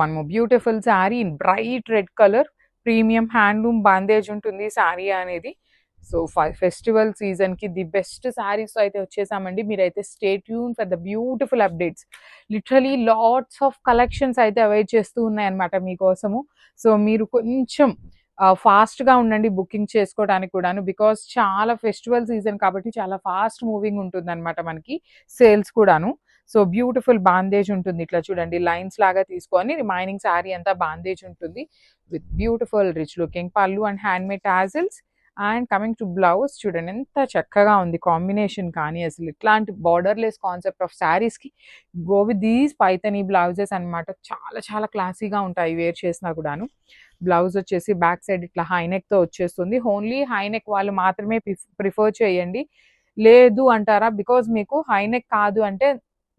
One more beautiful sari in bright red colour, premium handloom bandhej ఉంటుంది శారీ అనేది. So festival సీజన్కి the best saris అయితే వచ్చేసామండి. మీరైతే stay tune for the beautiful updates. Literally lots of collections అయితే await చేస్తూ ఉన్నాయన్నమాట మీకోసము. సో మీరు కొంచెం ఫాస్ట్గా ఉండండి బుకింగ్ చేసుకోవడానికి కూడాను, బికాస్ చాలా ఫెస్టివల్ సీజన్ కాబట్టి చాలా ఫాస్ట్ మూవింగ్ ఉంటుంది అనమాట మనకి సేల్స్ కూడాను. సో బ్యూటిఫుల్ బాందేజ్ ఉంటుంది, ఇట్లా చూడండి లైన్స్ లాగా తీసుకొని రిమైనింగ్ శారీ అంతా బాందేజ్ ఉంటుంది with beautiful rich looking pallu and handmade tassels. And coming to blouse చూడండి ఎంత చక్కగా ఉంది కాంబినేషన్, కానీ అసలు ఇట్లాంటి బార్డర్లెస్ కాన్సెప్ట్ ఆఫ్ శారీస్కి go with these Paithani blouses అనమాట. చాలా చాలా క్లాసీగా ఉంటాయి వేర్ చేసినా కూడాను. బ్లౌజ్ వచ్చేసి బ్యాక్ సైడ్ ఇట్లా హైనెక్తో వచ్చేస్తుంది. ఓన్లీ హైనెక్ వాళ్ళు మాత్రమే ప్రిఫర్ చేయండి, లేదు అంటారా బికాజ్ మీకు హైనెక్ కాదు అంటే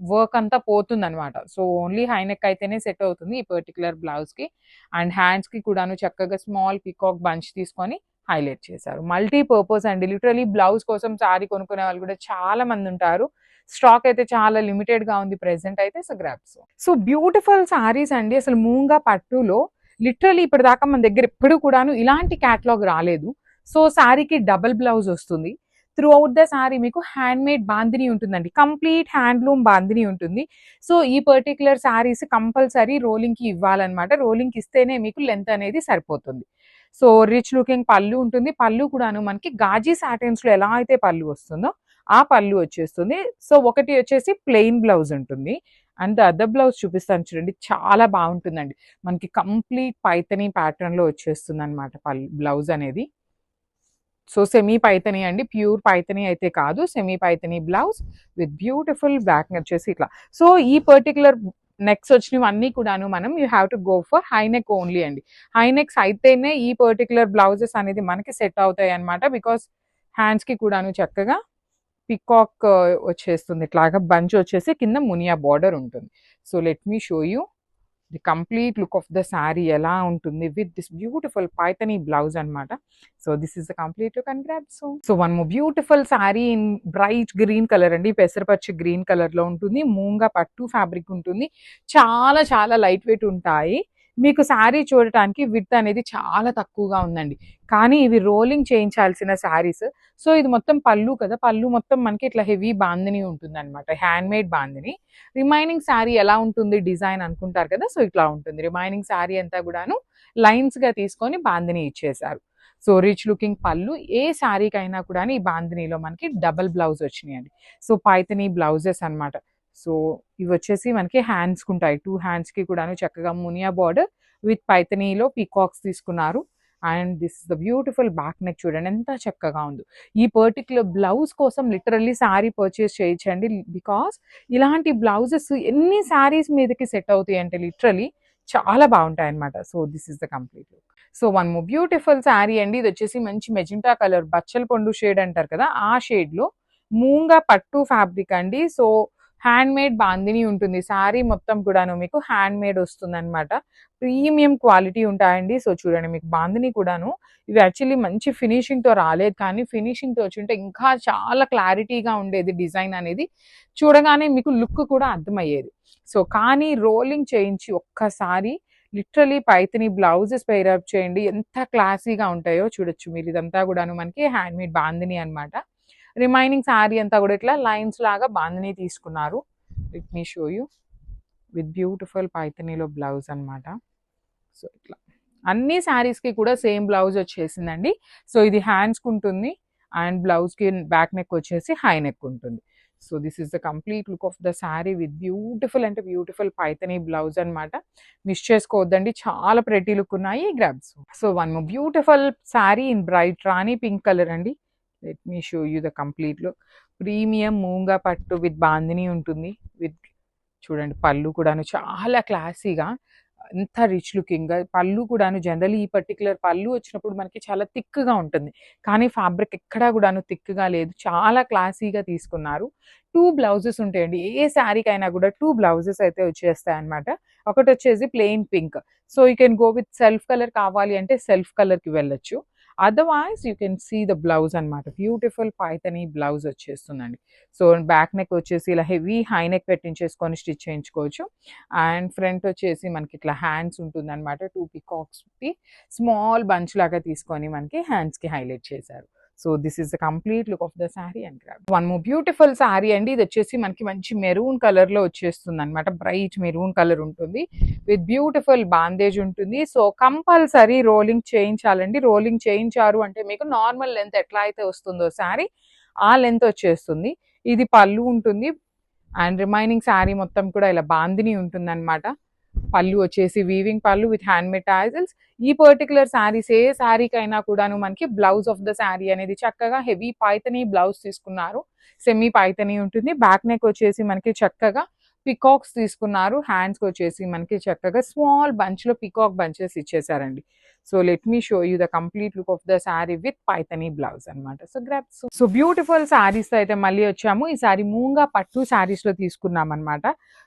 వర్క్ అంతా పోతుంది అనమాట. సో ఓన్లీ హైనెక్ అయితేనే సెట్ అవుతుంది ఈ పర్టికులర్ బ్లౌజ్కి. అండ్ హ్యాండ్స్కి కూడాను చక్కగా స్మాల్ పికాక్ బంచ్ తీసుకొని హైలైట్ చేశారు. మల్టీపర్పస్ అండి, లిటరలీ బ్లౌజ్ కోసం శారీ కొనుక్కునే వాళ్ళు కూడా చాలా మంది ఉంటారు. స్టాక్ అయితే చాలా లిమిటెడ్గా ఉంది ప్రెసెంట్ అయితే. So grabs. So beautiful saris అండి, అసలు మూంగా పట్టులో లిటరలీ ఇప్పటిదాకా మన దగ్గర ఎప్పుడు కూడాను ఇలాంటి క్యాటలాగ్ రాలేదు. సో శారీకి డబుల్ బ్లౌజ్ వస్తుంది. త్రూ అవుట్ ద శారీ మీకు హ్యాండ్మేడ్ బాందిని ఉంటుందండి, కంప్లీట్ హ్యాండ్లూమ్ బాందిని ఉంటుంది. సో ఈ పర్టికులర్ శారీస్ కంపల్సరీ రోలింగ్కి ఇవ్వాలన్నమాట. రోలింగ్కి ఇస్తేనే మీకు లెంత్ అనేది సరిపోతుంది. సో రిచ్ లుకింగ్ పళ్ళు ఉంటుంది. పళ్ళు కూడాను మనకి గాజీ సాటిన్స్లో ఎలా అయితే పళ్ళు వస్తుందో ఆ పళ్ళు వచ్చేస్తుంది. సో ఒకటి వచ్చేసి ప్లెయిన్ బ్లౌజ్ ఉంటుంది. అండ్ ద అదర్ బ్లౌజ్ చూపిస్తాను చూడండి, చాలా బాగుంటుందండి. మనకి కంప్లీట్ పైతనీ ప్యాటర్న్లో వచ్చేస్తుంది అనమాట బ్లౌజ్ అనేది. సో సెమీ పైతనీ అండి, ప్యూర్ పైతనీ అయితే కాదు, semi Paithani blouse with beautiful back వచ్చేసి ఇట్లా. సో ఈ పర్టికులర్ నెక్స్ వచ్చినవి అన్నీ కూడాను మనం you have to go for high neck only అండి. హైనెక్స్ అయితేనే ఈ పర్టికులర్ బ్లౌజెస్ అనేది మనకి సెట్ అవుతాయి అనమాట. బికాస్ హ్యాండ్స్కి కూడాను చక్కగా పికాక్ వచ్చేస్తుంది, ఇట్లాగా బంచ్ వచ్చేసి కింద మునియా బార్డర్ ఉంటుంది. So let me show you the complete look of the sari ఎలా ఉంటుంది with this beautiful Paithani blouse అనమాట. So this is the complete look and grab. So one more beautiful sari in bright green colour అండి, పెసరపచ్చి green colour లో ఉంటుంది. మూంగా pattu fabric ఉంటుంది. చాలా చాలా లైట్ వెయిట్ ఉంటాయి. మీకు శారీ చూడటానికి విడ్త్ అనేది చాలా తక్కువగా ఉందండి, కానీ ఇవి రోలింగ్ చేయించాల్సిన శారీస్. సో ఇది మొత్తం పళ్ళు కదా, పళ్ళు మొత్తం మనకి ఇట్లా హెవీ బాందిని ఉంటుంది అనమాట, హ్యాండ్మేడ్ బాందిని. రిమైనింగ్ శారీ ఎలా ఉంటుంది డిజైన్ అనుకుంటారు కదా, సో ఇట్లా ఉంటుంది. రిమైనింగ్ శారీ అంతా కూడాను లైన్స్గా తీసుకొని బాందిని ఇచ్చేసారు. సో రిచ్ లుకింగ్ పళ్ళు, ఏ శారీకైనా కూడా ఈ బాందినీలో మనకి డబల్ బ్లౌజ్ వచ్చినాయండి. సో పైతనీ బ్లౌజెస్ అనమాట. సో ఇవి వచ్చేసి మనకి హ్యాండ్స్కి ఉంటాయి, 2 హ్యాండ్స్కి కూడాను చక్కగా మునియా బార్డర్ విత్ పైతనీలో పీకాక్స్ తీసుకున్నారు. And this is the beautiful back neck, చూడండి ఎంత చక్కగా ఉందో. ఈ పర్టికులర్ బ్లౌజ్ కోసం లిటరల్లీ శారీ పర్చేస్ చేయించండి, బికాస్ ఇలాంటి బ్లౌజెస్ ఎన్ని శారీస్ మీదకి సెట్ అవుతాయి అంటే లిటరల్లీ చాలా బాగుంటాయి అనమాట. So this is the complete look. So one more beautiful sari అండి, ఇది వచ్చేసి మంచి మెజెంటా కలర్, బచ్చల పండు షేడ్ అంటారు కదా ఆ షేడ్లో మూంగా పట్టు ఫ్యాబ్రిక్ అండి. సో హ్యాండ్మేడ్ బాందిని ఉంటుంది, శారీ మొత్తం కూడాను మీకు హ్యాండ్మేడ్ వస్తుంది అనమాట. ప్రీమియం క్వాలిటీ ఉంటాయండి. సో చూడండి మీకు బాందిని కూడాను ఇవి యాక్చువల్లీ మంచి ఫినిషింగ్తో రాలేదు, కానీ ఫినిషింగ్తో వచ్చుంటే ఇంకా చాలా క్లారిటీగా ఉండేది డిజైన్ అనేది, చూడగానే మీకు లుక్ కూడా అర్థమయ్యేది. సో కానీ రోలింగ్ చేయించి ఒక్కసారి లిటరలీ పైతనీ బ్లౌజెస్ పెయిరప్ చేయండి, ఎంత క్లాసీగా ఉంటాయో చూడొచ్చు మీరు. ఇదంతా కూడాను మనకి హ్యాండ్మేడ్ బాందిని అనమాట. రిమైనింగ్ శారీ అంతా కూడా ఇట్లా లైన్స్ లాగా బాందిని తీసుకున్నారు. Let me show you with beautiful పైతనీలో బ్లౌజ్ అనమాట. సో ఇట్లా అన్ని శారీస్కి కూడా సేమ్ బ్లౌజ్ వచ్చేసిందండి. సో ఇది హ్యాండ్స్కి ఉంటుంది అండ్ బ్లౌజ్కి బ్యాక్ నెక్ వచ్చేసి హై నెక్ ఉంటుంది. So this is the complete look of the sari with beautiful అంటే బ్యూటిఫుల్ పైతనీ బ్లౌజ్ అనమాట. మిస్ చేసుకోవద్దండి, చాలా ప్రెటీ లుక్ ఉన్నాయి grabs. So one more beautiful sari in bright rani pink colour అండి. Let me show you the complete look. Premium moonga pattu with bandhani ఉంటుంది. With చూడండి పళ్ళు కూడాను చాలా క్లాసీగా, ఎంత రిచ్ లుకింగ్గా. పళ్ళు కూడాను జనరల్లీ ఈ పర్టికులర్ పళ్ళు వచ్చినప్పుడు మనకి చాలా థిక్గా ఉంటుంది, కానీ ఫ్యాబ్రిక్ ఎక్కడా కూడాను థిక్గా లేదు, చాలా క్లాసీగా తీసుకున్నారు. 2 బ్లౌజెస్ ఉంటాయండి, ఏ శారీకైనా కూడా 2 బ్లౌజెస్ అయితే వచ్చేస్తాయి అనమాట. ఒకటి వచ్చేసి plain pink. So you can go with self colour, కావాలి అంటే సెల్ఫ్ కలర్కి వెళ్ళొచ్చు. Otherwise you can see the blouse అనమాట. బ్యూటిఫుల్ పైథనీ బ్లౌజ్ వచ్చేస్తుందండి. సో బ్యాక్ నెక్ వచ్చేసి ఇలా హెవీ హై నెక్ పెట్టించేసుకొని స్టిచ్ చేయించుకోవచ్చు. అండ్ ఫ్రంట్ వచ్చేసి మనకి ఇట్లా హ్యాండ్స్ ఉంటుందన్నమాట. 2 పికాక్స్‌కి స్మాల్ బంచ్ లాగా తీసుకొని మనకి హ్యాండ్స్‌కి హైలైట్ చేశారు. So this is the complete look of the sari and grab. One more beautiful sari అండి. ఇది వచ్చేసి మనకి మంచి మెరూన్ కలర్‌లో వచ్చేస్తుంది అనమాట. బ్రైట్ మెరూన్ కలర్ ఉంటుంది. విత్ బ్యూటిఫుల్ బాందేజ్ ఉంటుంది. సో కంపల్సరీ రోలింగ్ చేయించాలండి. రోలింగ్ చేయించారు అంటే మీకు నార్మల్ లెంత్ ఎట్లా అయితే వస్తుందో శారీ ఆ లెంత్ వచ్చేస్తుంది. ఇది పళ్ళు ఉంటుంది. అండ్ రిమైనింగ్ శారీ మొత్తం కూడా ఇలా బాందిని ఉంటుందన్నమాట. పళ్ళు వచ్చేసి వీవింగ్ పళ్ళు విత్ హ్యాండ్మేడ్ టాజిల్స్. ఈ పర్టికులర్ శారీస్ ఏ శారీకైనా కూడాను మనకి బ్లౌజ్ ఆఫ్ ద శారీ అనేది చక్కగా హెవీ పైథనీ బ్లౌజ్ తీసుకున్నారు. సెమీ పైథనీ ఉంటుంది. బ్యాక్ నెక్ వచ్చేసి మనకి చక్కగా పికాక్స్ తీసుకున్నారు. హ్యాండ్స్కి వచ్చేసి మనకి చక్కగా స్మాల్ బంచ్లో పికాక్ బంచెస్ ఇచ్చేసారండి. So let me show you the complete look of the sari with Paithani blouse అనమాట. So grab. So beautiful saris అయితే మళ్ళీ వచ్చాము. ఈ శారీ మూంగా పట్టు శారీస్లో తీసుకున్నాం అనమాట.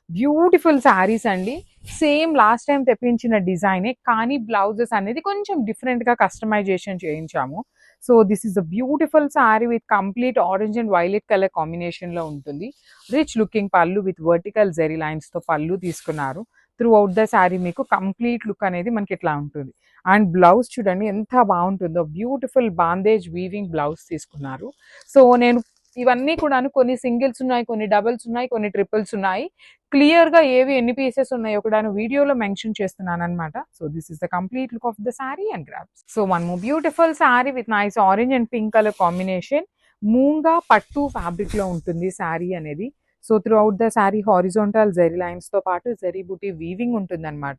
బ్యూటిఫుల్ శారీస్ అండి. సేమ్ లాస్ట్ టైం తెప్పించిన డిజైనే కానీ బ్లౌజెస్ అనేది కొంచెం డిఫరెంట్గా కస్టమైజేషన్ చేయించాము. So this is a beautiful sari with complete orange and violet colour కాంబినేషన్లో ఉంటుంది. రిచ్ లుకింగ్ పళ్ళు విత్ వర్టికల్ జెరీ లైన్స్తో పళ్ళు తీసుకున్నారు. త్రూ అవుట్ ద శారీ మీకు కంప్లీట్ లుక్ అనేది మనకి ఇట్లా ఉంటుంది. అండ్ బ్లౌజ్ చూడండి ఎంత బాగుంటుందో. బ్యూటిఫుల్ బాందేజ్ వీవింగ్ బ్లౌజ్ తీసుకున్నారు. సో నేను ఇవన్నీ కూడాను కొన్ని సింగిల్స్ ఉన్నాయి, కొన్ని డబుల్స్ ఉన్నాయి, కొన్ని ట్రిపుల్స్ ఉన్నాయి. క్లియర్గా ఏవి ఎన్ని పీసెస్ ఉన్నాయో కూడా వీడియోలో మెన్షన్ చేస్తున్నాను అనమాట. So this is the complete look of the sari and grabs. So one more beautiful sari with nice orange and pink colour combination. Moonga pattu ఫ్యాబ్రిక్లో ఉంటుంది శారీ అనేది. So throughout the sari horizontal zari లైన్స్తో పాటు జెరీ బూటీ వీవింగ్ ఉంటుంది అనమాట.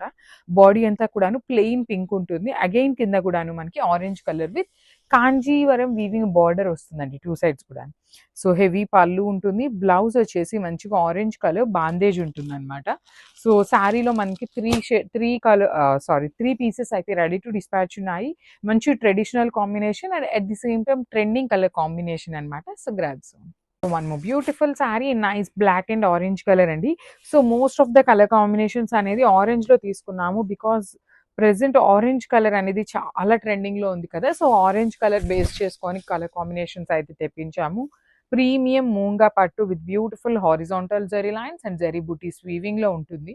బాడీ అంతా కూడాను ప్లెయిన్ పింక్ ఉంటుంది. అగైన్ కింద కూడాను మనకి orange colour with Kanjeevaram weaving border వస్తుందండి 2 సైడ్స్ కూడా. సో హెవీ పళ్ళు ఉంటుంది. బ్లౌజ్ వచ్చేసి మంచిగా ఆరెంజ్ కలర్ బాందేజ్ ఉంటుంది అనమాట. సో శారీలో మనకి 3 పీసెస్ అయితే రెడీ టు డిస్పాచ్ ఉన్నాయి. మంచి traditional combination and at the same time trending colour combination అనమాట. So grabs. One more beautiful sari nice black and orange colour అండి. So most of the colour combinations అనేది ఆరెంజ్లో తీసుకున్నాము. బికాజ్ ప్రెసెంట్ ఆరెంజ్ కలర్ అనేది చాలా ట్రెండింగ్లో ఉంది కదా. సో ఆరెంజ్ కలర్ బేస్ చేసుకొని కలర్ కాంబినేషన్స్ అయితే తెప్పించాము. Premium moonga pattu with beautiful horizontal zari lines and zari butis వీవింగ్లో ఉంటుంది.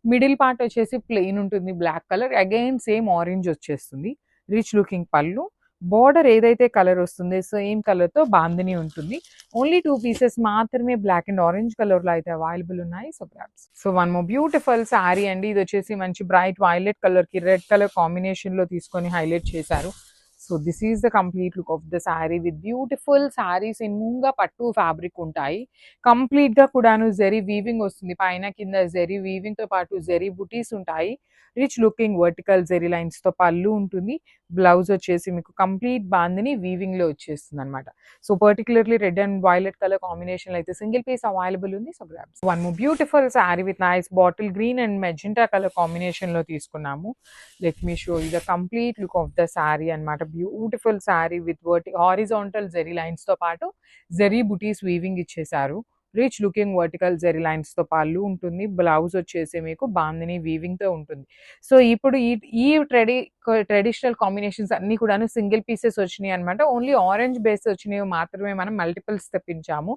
మిడిల్ పార్ట్ వచ్చేసి ప్లెయిన్ ఉంటుంది black colour. Again same orange వచ్చేస్తుంది. Rich looking pallu. బార్డర్ ఏదైతే కలర్ వస్తుందో సేమ్ కలర్తో బాందిని ఉంటుంది. ఓన్లీ 2 పీసెస్ మాత్రమే బ్లాక్ అండ్ ఆరెంజ్ కలర్లో అయితే అవైలబుల్ ఉన్నాయి. So grabs. So one more beautiful sari అండి. ఇది వచ్చేసి మంచి బ్రైట్ వైలెట్ కలర్కి రెడ్ కలర్ కాంబినేషన్లో తీసుకొని హైలైట్ చేశారు. So this is the complete look of the sari with beautiful saris in moonga pattu fabric ఉంటాయి. కంప్లీట్గా కూడాను జెరీ వీవింగ్ వస్తుంది. పైన కింద జెరీ వీవింగ్తో పాటు జెరీ బుటీస్ ఉంటాయి. రిచ్ లుకింగ్ వర్టికల్ జెరీ లైన్స్తో పళ్ళు ఉంటుంది. బ్లౌజ్ వచ్చేసి మీకు కంప్లీట్ బాందిని వీవింగ్లో వచ్చేస్తుంది అనమాట. So particularly red and violet colour కాంబినేషన్లో అయితే సింగిల్ పీస్ అవైలబుల్ ఉంది. So grabs. One more beautiful sari with nice bottle green and magenta colour కాంబినేషన్లో తీసుకున్నాము. Let me show you the complete look of the sari అనమాట. Beautiful sari with horizontal zari లైన్స్తో పాటు zari butis weaving ఇచ్చేసారు. Rich looking vertical zari లైన్స్తో పళ్ళు ఉంటుంది. Blouse వచ్చేసి మీకు బాందిని వీవింగ్తో ఉంటుంది. సో ఇప్పుడు ఈ ట్రెడిషనల్ కాంబినేషన్స్ అన్నీ కూడాను సింగిల్ పీసెస్ వచ్చినాయి అనమాట. ఓన్లీ ఆరెంజ్ బేస్ వచ్చినాయి మాత్రమే మనం మల్టిపుల్స్ తెప్పించాము.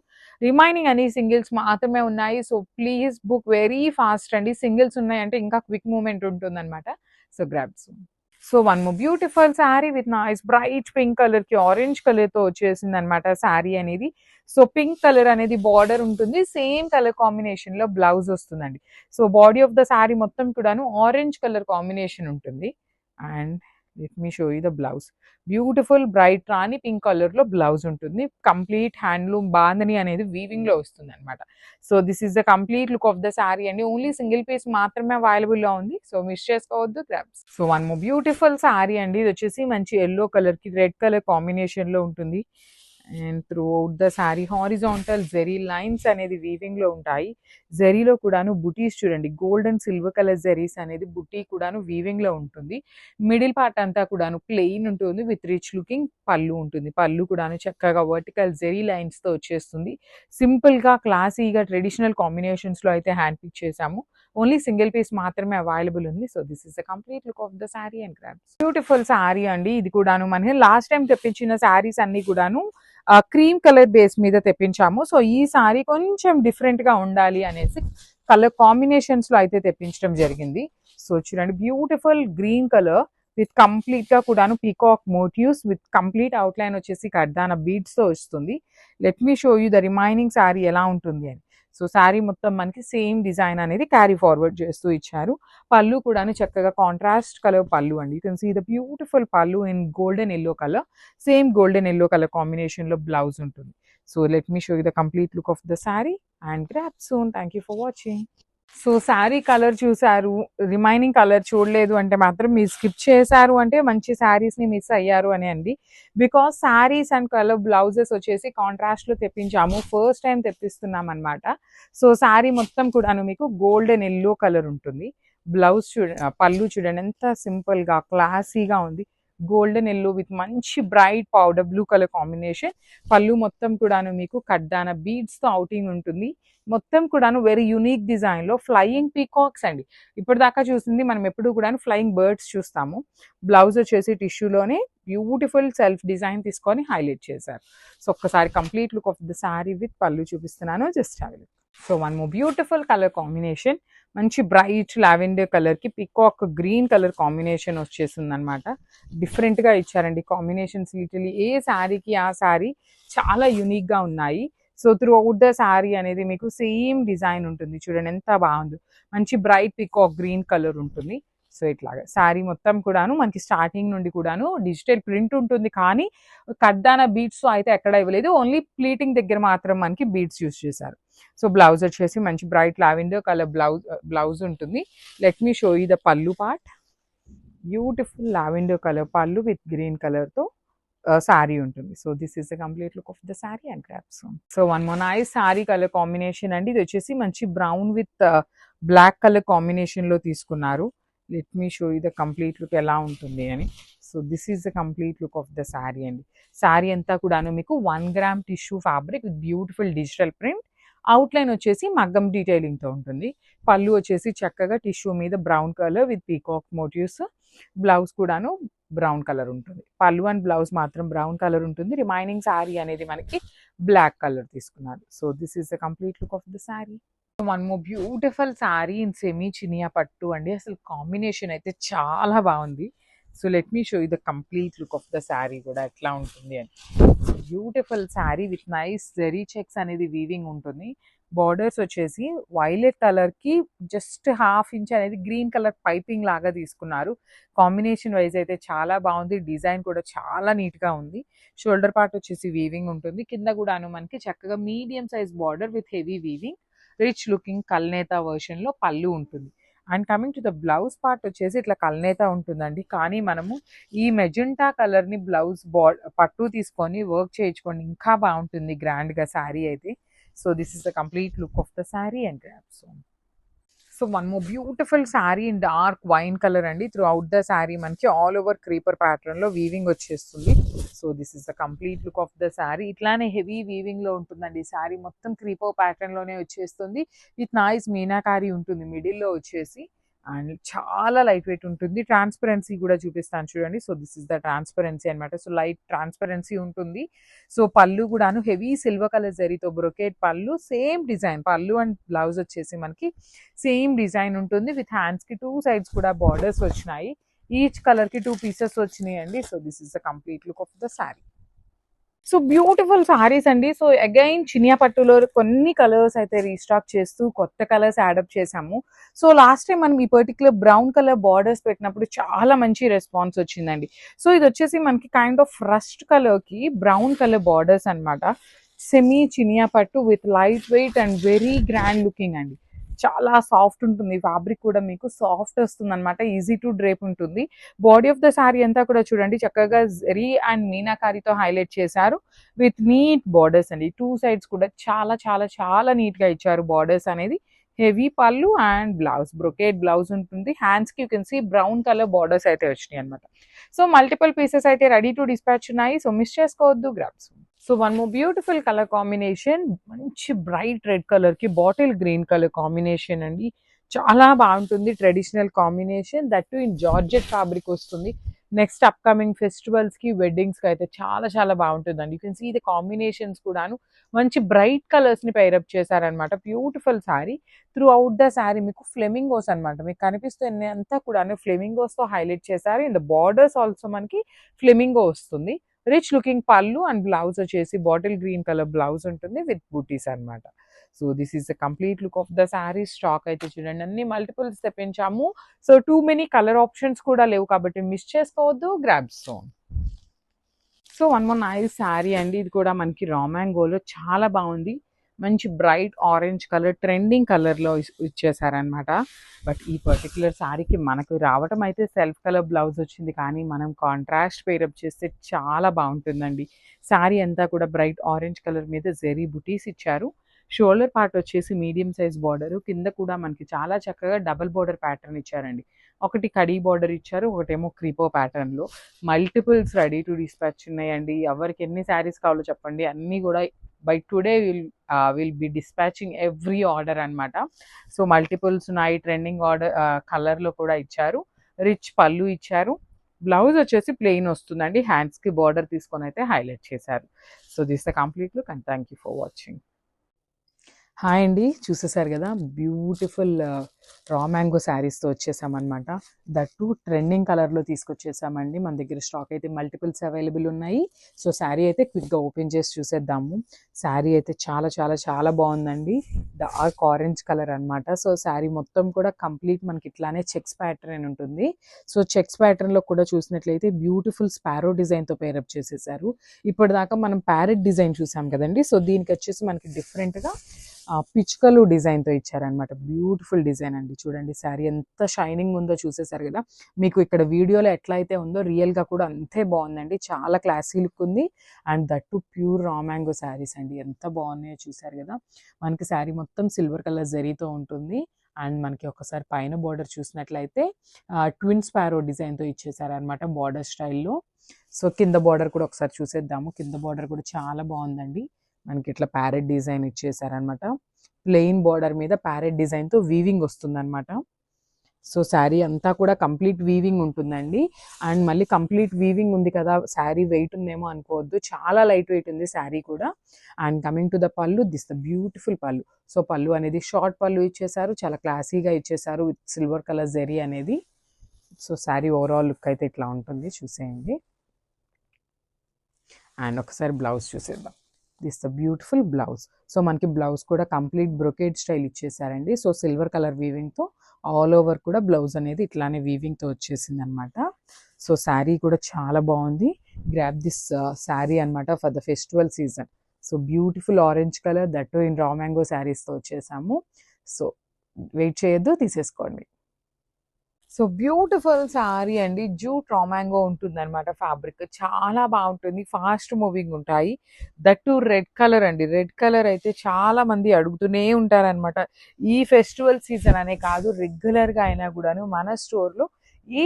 రిమైనింగ్ అన్ని సింగిల్స్ మాత్రమే ఉన్నాయి. So please book very fast అండి. సింగిల్స్ ఉన్నాయంటే ఇంకా క్విక్ మూమెంట్ ఉంటుంది అనమాట. So grabs. So one more beautiful sari with nice bright pink కలర్కి ఆరెంజ్ కలర్తో వచ్చేసింది అనమాట శారీ అనేది. సో పింక్ కలర్ అనేది బార్డర్ ఉంటుంది. సేమ్ కలర్ కాంబినేషన్లో బ్లౌజ్ వస్తుందండి. So body of the sari మొత్తం కూడాను ఆరెంజ్ కలర్ కాంబినేషన్ ఉంటుంది. And let me show you the blouse. Beautiful bright rani pink కలర్లో బ్లౌజ్ ఉంటుంది. కంప్లీట్ హ్యాండ్లూమ్ బాందని అనేది వీవింగ్లో వస్తుంది అనమాట. So this is the complete look of the sari అండి. ఓన్లీ సింగిల్ పీస్ మాత్రమే అవైలబుల్లో ఉంది. సో మిస్ చేసుకోవద్దు grabs. So one more beautiful sari అండి. ఇది వచ్చేసి మంచి ఎల్లో కలర్కి రెడ్ కలర్ కాంబినేషన్లో ఉంటుంది. And throughout the sari horizontal zari lines అనేది వీవింగ్లో ఉంటాయి. జెరీలో కూడాను బుటీస్ చూడండి. గోల్డ్ అండ్ సిల్వర్ కలర్ జెరీస్ అనేది బుటీ కూడాను వీవింగ్లో ఉంటుంది. మిడిల్ పార్ట్ అంతా కూడాను ప్లెయిన్ ఉంటుంది విత్ రిచ్ లుకింగ్ పళ్ళు ఉంటుంది. పళ్ళు కూడాను చక్కగా వర్టికల్ జెరీ లైన్స్తో వచ్చేస్తుంది. సింపుల్గా క్లాసీగా ట్రెడిషనల్ కాంబినేషన్స్లో అయితే హ్యాండ్ పిక్ చేసాము. ఓన్లీ సింగిల్ పీస్ మాత్రమే అవైలబుల్ ఉంది. So this is the complete look of the sari and grabs. Beautiful sari అండి ఇది కూడాను. మనకి లాస్ట్ టైం తెప్పించిన శారీస్ అన్ని కూడాను క్రీమ్ కలర్ బేస్ మీద తెప్పించాము. సో ఈ శారీ కొంచెం డిఫరెంట్ గా ఉండాలి అనేసి కలర్ కాంబినేషన్స్ లో అయితే తెప్పించడం జరిగింది. సో చూడండి beautiful green colour with complete గా కూడాను peacock motifs with complete outline వచ్చేసి కర్దానా బీడ్స్ తో వస్తుంది. Let me show you the remaining sari ఎలా ఉంటుంది అని. సో శారీ మొత్తం మనకి సేమ్ డిజైన్ అనేది క్యారీ ఫార్వర్డ్ చేస్తూ ఇచ్చారు. పళ్ళు కూడాను చక్కగా కాంట్రాస్ట్ కలర్ పళ్ళు అండి. You can see the beautiful pallu in golden yellow colour. Same golden yellow colour combination లో బ్లౌజ్ ఉంటుంది. So let me show you the complete look of the sari and grab soon. Thank you for watching. So sari colour చూసారు, remaining colour చూడలేదు అంటే మాత్రం మీరు skip చేశారు అంటే మంచి శారీస్ని మిస్ అయ్యారు అని అండి. Because saris and colour blouses వచ్చేసి కాంట్రాస్ట్లో తెప్పించాము, ఫస్ట్ టైం తెప్పిస్తున్నాం అనమాట. సో శారీ మొత్తం కూడాను మీకు గోల్డెన్ ఎల్లో కలర్ ఉంటుంది. బ్లౌజ్ పళ్ళు చూడండి ఎంత సింపుల్గా క్లాసీగా ఉంది. గోల్డెన్ ఎల్లో విత్ మంచి bright powder blue colour combination. పళ్ళు మొత్తం కూడాను మీకు కడ్డాన బీడ్స్తో అవుటింగ్ ఉంటుంది. మొత్తం కూడాను వెరీ యూనిక్ డిజైన్లో ఫ్లయింగ్ పీకాక్స్ అండి. ఇప్పటిదాకా చూసింది మనం ఎప్పుడు కూడా ఫ్లయింగ్ బర్డ్స్ చూస్తాము. బ్లౌజ్ వచ్చేసి టిష్యూలోనే బ్యూటిఫుల్ సెల్ఫ్ డిజైన్ తీసుకొని హైలైట్ చేశారు. సో ఒక్కసారి complete look of the sari with పళ్ళు చూపిస్తున్నాను, just have a look. So one more beautiful colour combination, మంచి బ్రైట్ లావెండర్ కలర్కి పికాక్ గ్రీన్ కలర్ కాంబినేషన్ వచ్చేసింది అనమాట. డిఫరెంట్గా ఇచ్చారండి కాంబినేషన్స్. లిటరలీ ఏ శారీకి ఆ శారీ చాలా యూనిక్గా ఉన్నాయి. So throughout the sari అనేది మీకు సేమ్ డిజైన్ ఉంటుంది. చూడండి ఎంత బాగుంది, మంచి బ్రైట్ పికాక్ గ్రీన్ కలర్ ఉంటుంది. సో ఇట్లాగా శారీ మొత్తం కూడాను మనకి స్టార్టింగ్ నుండి కూడాను డిజిటల్ ప్రింట్ ఉంటుంది, కానీ కడ్డాన బీడ్స్ అయితే ఎక్కడ ఇవ్వలేదు. ఓన్లీ ప్లీటింగ్ దగ్గర మాత్రం మనకి బీడ్స్ యూస్ చేశారు. సో బ్లౌజ్ వచ్చేసి మంచి బ్రైట్ లావెండర్ కలర్ బ్లౌజ్ ఉంటుంది. Let me show you the pallu part. Beautiful lavender colour పళ్ళు విత్ గ్రీన్ కలర్తో శారీ ఉంటుంది. So this is the complete look of the sari and grabs. So one more nice sari colour combination అండి. ఇది వచ్చేసి మంచి brown with black colour కాంబినేషన్లో తీసుకున్నారు. Let me show you the complete look ఎలా ఉంటుంది అని. So this is the complete look of the sari అండి. శారీ అంతా కూడాను మీకు 1 gram tissue fabric with beautiful digital print. Outline వచ్చేసి మగ్గం డీటెయిలింగ్తో ఉంటుంది. పళ్ళు వచ్చేసి చక్కగా టిష్యూ మీద brown colour with peacock motifs. Blouse కూడాను బ్రౌన్ కలర్ ఉంటుంది. పళ్ళు అండ్ బ్లౌజ్ మాత్రం బ్రౌన్ కలర్ ఉంటుంది. రిమైనింగ్ శారీ అనేది మనకి బ్లాక్ కలర్ తీసుకున్నారు. So this is the complete look of the sari. One more beautiful sari in semi చినియా పట్టు అండి. అసలు కాంబినేషన్ అయితే చాలా బాగుంది. So let me show you the complete look of the sari కూడా ఎట్లా ఉంటుంది అని. Beautiful sari with nice zari checks అనేది వీవింగ్ ఉంటుంది. బార్డర్స్ వచ్చేసి వైలెట్ కలర్కి జస్ట్ ½ ఇంచ్ అనేది గ్రీన్ కలర్ పైపింగ్ లాగా తీసుకున్నారు. కాంబినేషన్ వైజ్ అయితే చాలా బాగుంది. డిజైన్ కూడా చాలా నీట్గా ఉంది. షోల్డర్ పార్ట్ వచ్చేసి వీవింగ్ ఉంటుంది. కింద కూడాను మనకి చక్కగా medium size border with heavy weaving. Rich looking కల్నేత వర్షన్లో పళ్ళు ఉంటుంది. And coming to the blouse part వచ్చేసి ఇట్లా కల్నేత ఉంటుందండి, కానీ మనము ఈ మెజెంటా కలర్ని బ్లౌజ్ పట్టు తీసుకొని వర్క్ చేయించుకోండి, ఇంకా బాగుంటుంది గ్రాండ్గా శారీ అయితే. So this is the complete look of the sari and grabs. So one more beautiful sari in dark wine colour అండి. త్రూ అవుట్ ద శారీ మనకి ఆల్ ఓవర్ క్రీపర్ ప్యాటర్న్లో వీవింగ్ వచ్చేస్తుంది. So this is the complete look of the sari. ఇట్లానే heavy వీవింగ్లో ఉంటుందండి. శారీ మొత్తం creeper ప్యాటర్న్లోనే వచ్చేస్తుంది. With nice meenakari ఉంటుంది మిడిల్లో వచ్చేసి. అండ్ చాలా లైట్ వెయిట్ ఉంటుంది. ట్రాన్స్పరెన్సీ కూడా చూపిస్తాను చూడండి. So this is the transparency అనమాట. సో లైట్ ట్రాన్స్పరెన్సీ ఉంటుంది. సో పళ్ళు కూడాను హెవీ సిల్వర్ కలర్ జరీతో బ్రొకేట్ పళ్ళు, సేమ్ డిజైన్ పళ్ళు అండ్ బ్లౌజ్ వచ్చేసి మనకి సేమ్ డిజైన్ ఉంటుంది. విత్ హ్యాండ్స్కి 2 సైడ్స్ కూడా బార్డర్స్ వచ్చినాయి. ఈచ్ కలర్కి 2 పీసెస్ వచ్చినాయి అండి. So this is the complete look of the sari. So beautiful saris అండి. సో అగైన్ చినియా పట్టులో కొన్ని కలర్స్ అయితే రీస్టాక్ చేస్తూ కొత్త కలర్స్ యాడప్ చేసాము. సో లాస్ట్ టైం మనం ఈ పర్టికులర్ బ్రౌన్ కలర్ బార్డర్స్ పెట్టినప్పుడు చాలా మంచి రెస్పాన్స్ వచ్చిందండి. సో ఇది వచ్చేసి మనకి కైండ్ ఆఫ్ రస్ట్ కలర్కి బ్రౌన్ కలర్ బార్డర్స్ అనమాట. సెమీ చినియా పట్టు with light weight and very grand looking అండి. చాలా సాఫ్ట్ ఉంటుంది. ఫ్యాబ్రిక్ కూడా మీకు సాఫ్ట్ వస్తుంది అనమాట. ఈజీ టు డ్రేప్ ఉంటుంది. బాడీ ఆఫ్ ద శారీ అంతా కూడా చూడండి చక్కగా జరీ అండ్ మీనాకారితో హైలైట్ చేశారు విత్ నీట్ బార్డర్స్ అండి. 2 సైడ్స్ కూడా చాలా చాలా చాలా నీట్గా ఇచ్చారు బార్డర్స్ అనేది. హెవీ పళ్ళు అండ్ బ్లౌజ్ బ్రొకేట్ బ్లౌజ్ ఉంటుంది. హ్యాండ్స్కి you can see brown colour borders అయితే వచ్చినాయి అనమాట. సో మల్టిపుల్ పీసెస్ అయితే రెడీ టు డిస్పాచ్ ఉన్నాయి. సో మిస్ చేసుకోవద్దు, grabs. So one more beautiful colour combination, మంచి బ్రైట్ రెడ్ కలర్కి బాటిల్ గ్రీన్ కలర్ కాంబినేషన్ అండి. చాలా బాగుంటుంది. Traditional combination that too in georgette fabric వస్తుంది. నెక్స్ట్ అప్కమింగ్ ఫెస్టివల్స్కి వెడ్డింగ్స్కి అయితే చాలా చాలా బాగుంటుందండి. You can see the combinations కూడాను మంచి బ్రైట్ కలర్స్ని పైరప్ చేశారనమాట. Beautiful sari. Throughout the sari మీకు ఫ్లెమింగోస్ అనమాట. మీకు కనిపిస్తున్న అంతా కూడాను ఫ్లెమింగోస్తో హైలైట్ చేశారు. ఇన్ ద బార్డర్స్ ఆల్సో మనకి ఫ్లెమింగో వస్తుంది. Rich looking pallu and blouse వచ్చేసి బాటిల్ గ్రీన్ కలర్ బ్లౌజ్ ఉంటుంది విత్ బూటీస్ అనమాట. So this is the complete look of the sari. Stock అయితే చూడండి అన్ని మల్టిపుల్స్ తెప్పించాము. So too many colour options కూడా లేవు కాబట్టి మిస్ చేసుకోవద్దు. Grab stone. So one more nice sari అండి. ఇది కూడా మనకి రా మ్యాంగోలో చాలా బాగుంది. మంచి బ్రైట్ ఆరెంజ్ కలర్ ట్రెండింగ్ కలర్లో ఇచ్చేసారనమాట. బట్ ఈ పర్టికులర్ శారీకి మనకు రావటం అయితే సెల్ఫ్ కలర్ బ్లౌజ్ వచ్చింది, కానీ మనం కాంట్రాస్ట్ పేరప్ చేస్తే చాలా బాగుంటుందండి. శారీ అంతా కూడా బ్రైట్ ఆరెంజ్ కలర్ మీద జెరీ బుటీస్ ఇచ్చారు. షోల్డర్ పార్ట్ వచ్చేసి మీడియం సైజ్ బార్డర్, కింద కూడా మనకి చాలా చక్కగా డబుల్ బార్డర్ ప్యాటర్న్ ఇచ్చారండి. ఒకటి కడీ బార్డర్ ఇచ్చారు, ఒకటేమో క్రీపో ప్యాటర్న్లో. మల్టిపుల్స్ రెడీ టు డిస్పాచ్ ఉన్నాయండి. ఎవరికి ఎన్ని శారీస్ కావాలో చెప్పండి, అన్నీ కూడా by today will be dispatching every order అనమాట. సో మల్టిపుల్స్ ఉన్నాయి. ట్రెండింగ్ ఆర్డర్ కలర్లో కూడా ఇచ్చారు. రిచ్ పళ్ళు ఇచ్చారు. బ్లౌజ్ వచ్చేసి ప్లెయిన్ వస్తుందండి. హ్యాండ్స్కి బార్డర్ తీసుకొని అయితే హైలైట్ చేశారు. So this the complete look and thank you for watching. Hi అండి, చూసేసారు కదా బ్యూటిఫుల్ రా మ్యాంగో శారీస్తో వచ్చేసామన్నమాట. దట్ టు ట్రెండింగ్ కలర్లో తీసుకొచ్చేసామండి. మన దగ్గర స్టాక్ అయితే మల్టిపుల్స్ అవైలబుల్ ఉన్నాయి. సో శారీ అయితే క్విక్గా ఓపెన్ చేసి చూసేద్దాము. శారీ అయితే చాలా చాలా చాలా బాగుందండి. డార్క్ ఆరెంజ్ కలర్ అనమాట. సో శారీ మొత్తం కూడా కంప్లీట్ మనకి ఇట్లానే చెక్స్ ప్యాటర్న్ ఉంటుంది. సో చెక్స్ ప్యాటర్న్లో కూడా చూసినట్లయితే బ్యూటిఫుల్ స్పారో డిజైన్తో పేరప్ చేసేసారు. ఇప్పటిదాకా మనం ప్యారెట్ డిజైన్ చూసాం కదండి. సో దీనికి వచ్చేసి మనకి డిఫరెంట్గా పిచ్కలు డిజైన్తో ఇచ్చారనమాట. బ్యూటిఫుల్ డిజైన్ అండి. చూడండి శారీ ఎంత షైనింగ్ ఉందో చూసేసారు కదా. మీకు ఇక్కడ వీడియోలో ఎట్లా అయితే ఉందో రియల్గా కూడా అంతే బాగుందండి. చాలా క్లాసీ లుక్ ఉంది. And that to pure raw mango saris అండి. ఎంత బాగున్నాయో చూసారు కదా. మనకి శారీ మొత్తం సిల్వర్ కలర్ జరీతో ఉంటుంది. అండ్ మనకి ఒకసారి పైన బార్డర్ చూసినట్లయితే ట్విన్ స్పారో డిజైన్తో ఇచ్చేసారనమాట బార్డర్ స్టైల్లో. సో కింద బార్డర్ కూడా ఒకసారి చూసేద్దాము. కింద బార్డర్ కూడా చాలా బాగుందండి. మనకి ఇట్లా ప్యారెట్ డిజైన్ ఇచ్చేసారనమాట. ప్లెయిన్ బార్డర్ మీద ప్యారెట్ డిజైన్తో వీవింగ్ వస్తుందన్నమాట. సో శారీ అంతా కూడా కంప్లీట్ వీవింగ్ ఉంటుందండి. అండ్ మళ్ళీ కంప్లీట్ వీవింగ్ ఉంది కదా, శారీ వెయిట్ ఉందేమో అనుకోవద్దు. చాలా లైట్ వెయిట్ ఉంది శారీ కూడా. అండ్ కమింగ్ టు ద పళ్ళు, దిస్ ద బ్యూటిఫుల్ పళ్ళు. సో పళ్ళు అనేది షార్ట్ పళ్ళు ఇచ్చేసారు. చాలా క్లాసీగా ఇచ్చేసారు విత్ సిల్వర్ కలర్ జరీ అనేది. సో శారీ ఓవరాల్ లుక్ అయితే ఇట్లా ఉంటుంది, చూసేయండి. అండ్ ఒకసారి బ్లౌజ్ చూసేద్దాం. This the beautiful blouse. So మనకి బ్లౌజ్ కూడా కంప్లీట్ బ్రొకేడ్ స్టైల్ ఇచ్చేసారండి. సో సిల్వర్ కలర్ వీవింగ్తో ఆల్ ఓవర్ కూడా బ్లౌజ్ అనేది ఇట్లానే వీవింగ్తో వచ్చేసింది అనమాట. సో శారీ కూడా చాలా బాగుంది. గ్రాబ్ దిస్ శారీ అనమాట for the festival season. So beautiful orange colour that in raw mango శారీస్తో వచ్చేసాము. సో వెయిట్ చేయొద్దు, తీసేసుకోండి. సో బ్యూటిఫుల్ శారీ అండి. జూట్ రా మ్యాంగో ఉంటుంది అనమాట. ఫ్యాబ్రిక్ చాలా బాగుంటుంది. ఫాస్ట్ మూవింగ్ ఉంటాయి. దట్ టు రెడ్ కలర్ అండి. రెడ్ కలర్ అయితే చాలా మంది అడుగుతూనే ఉంటారనమాట. ఈ ఫెస్టివల్ సీజన్ అనే కాదు, రెగ్యులర్గా అయినా కూడాను మన స్టోర్లో